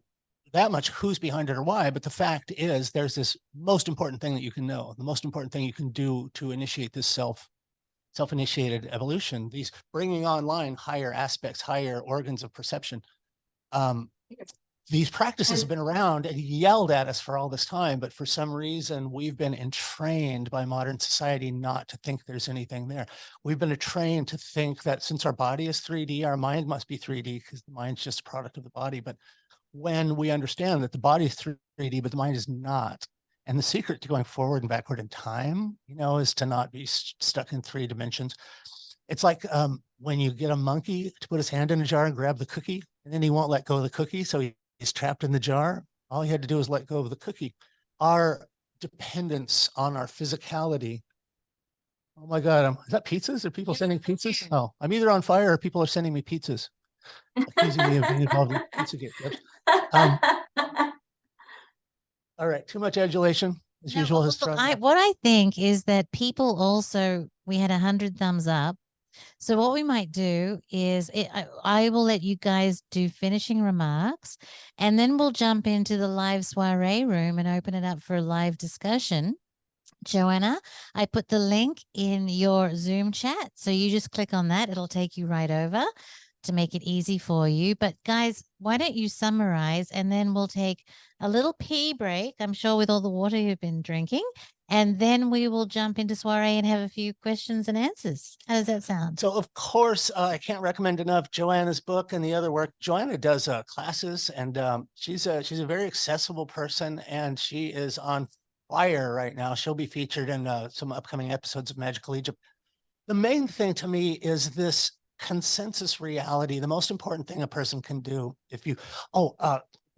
that much who's behind it or why, but the fact is there's this most important thing that you can know, the most important thing you can do to initiate this self-initiated evolution, these bringing online higher aspects, higher organs of perception. These practices have been around and yelled at us for all this time, but for some reason we've been entrained by modern society not to think there's anything there. We've been trained to think that since our body is 3D, our mind must be 3D because the mind's just a product of the body. But when we understand that the body is 3D, but the mind is not, and the secret to going forward and backward in time, is to not be stuck in 3 dimensions. It's like when you get a monkey to put his hand in a jar and grab the cookie, and then he won't let go of the cookie, so he's trapped in the jar. All he had to do was let go of the cookie. Our dependence on our physicality. Oh my God, is that pizzas? Are people sending pizzas? Oh, I'm either on fire or people are sending me pizzas, accusing me of being involved in Pizzagate. Yep. All right, too much adulation as usual. What I think is that people also, we had 100 thumbs up. So what we might do is I will let you guys do finishing remarks, and then we'll jump into the live soiree room and open it up for a live discussion. Joanna, I put the link in your Zoom chat. So you just click on that. It'll take you right over to make it easy for you. But guys, why don't you summarize, and then we'll take a little pee break, I'm sure, with all the water you've been drinking. And then we will jump into soiree and have a few questions and answers. How does that sound? So, of course, I can't recommend enough Joanna's book and the other work. Joanna does classes, and she's a very accessible person, and she is on fire right now. She'll be featured in some upcoming episodes of Magical Egypt. The main thing to me is this consensus reality. The most important thing a person can do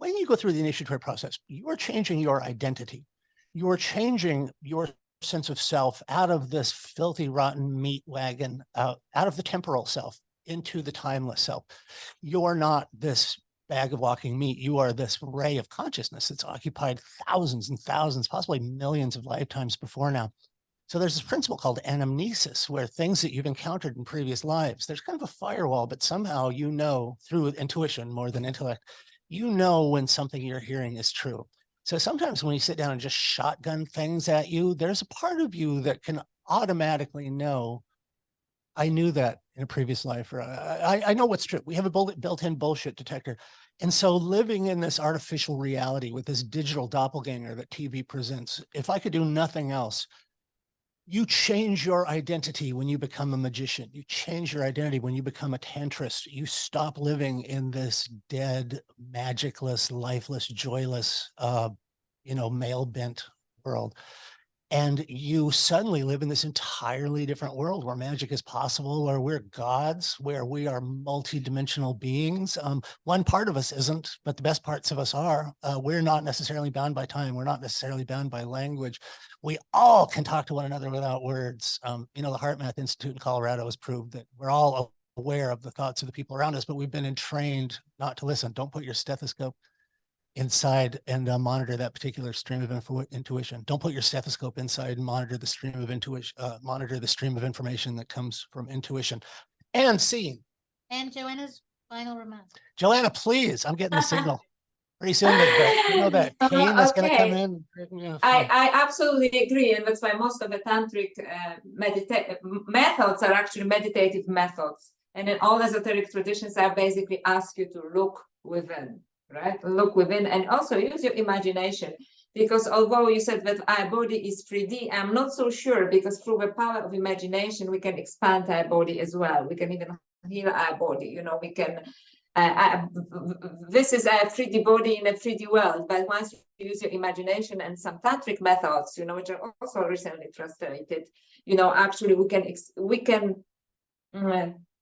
when you go through the initiatory process, you are changing your identity. You're changing your sense of self out of this filthy, rotten meat wagon, out of the temporal self into the timeless self. You're not this bag of walking meat. You are this ray of consciousness that's occupied thousands and thousands, possibly millions of lifetimes before now. So there's this principle called anamnesis, where things that you've encountered in previous lives, there's kind of a firewall, but somehow you know through intuition more than intellect, you know when something you're hearing is true. So sometimes when you sit down and just shotgun things at you, there's a part of you that can automatically know, I knew that in a previous life, or I know what's true. We have a built-in bullshit detector. And so living in this artificial reality with this digital doppelganger that TV presents, if I could do nothing else, you change your identity when you become a magician. You change your identity when you become a tantrist. You stop living in this dead, magicless, lifeless, joyless, male-bent world. And you suddenly live in this entirely different world where magic is possible, where we're gods, where we are multi-dimensional beings. One part of us isn't, but the best parts of us are. We're not necessarily bound by time. We're not necessarily bound by language. We all can talk to one another without words. The HeartMath Institute in Colorado has proved that we're all aware of the thoughts of the people around us, but we've been entrained not to listen. Don't put your stethoscope inside and monitor that particular stream of intuition. Don't put your stethoscope inside and monitor the stream of intuition, monitor the stream of information that comes from intuition and seeing. And Joanna's final remarks. Joanna, please, I'm getting the signal. Pretty soon that pain is going to come in. I absolutely agree. And that's why most of the tantric methods are actually meditative methods. And then all esoteric traditions are basically ask you to look within. Right? Look within and also use your imagination, because although you said that our body is 3D, I'm not so sure, because through the power of imagination, we can expand our body as well. We can even heal our body. We can, this is a 3D body in a 3D world, but once you use your imagination and some tantric methods, which are also recently translated, actually we can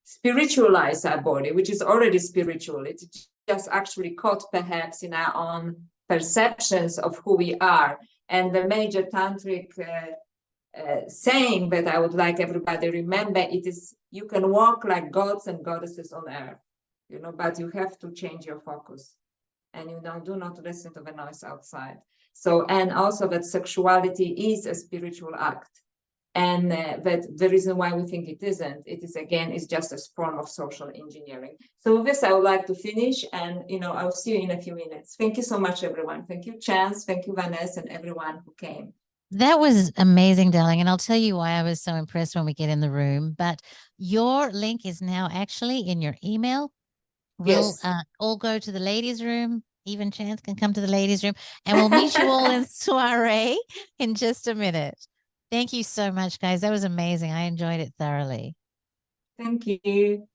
spiritualize our body, which is already spiritual. It's just actually caught perhaps in our own perceptions of who we are. And the major tantric saying that I would like everybody to remember, it is, you can walk like gods and goddesses on earth, but you have to change your focus, and do not listen to the noise outside. So, and also that sexuality is a spiritual act. And that the reason why we think it isn't, it is, again, is just a form of social engineering. So with this, I would like to finish, and I'll see you in a few minutes. Thank you so much, everyone. Thank you, Chance. Thank you, Vanessa, and everyone who came. That was amazing, darling. And I'll tell you why I was so impressed when we get in the room. But your link is now actually in your email. We'll all go to the ladies' room. Even Chance can come to the ladies' room, and we'll meet you all in soiree in just a minute. Thank you so much, guys. That was amazing. I enjoyed it thoroughly. Thank you.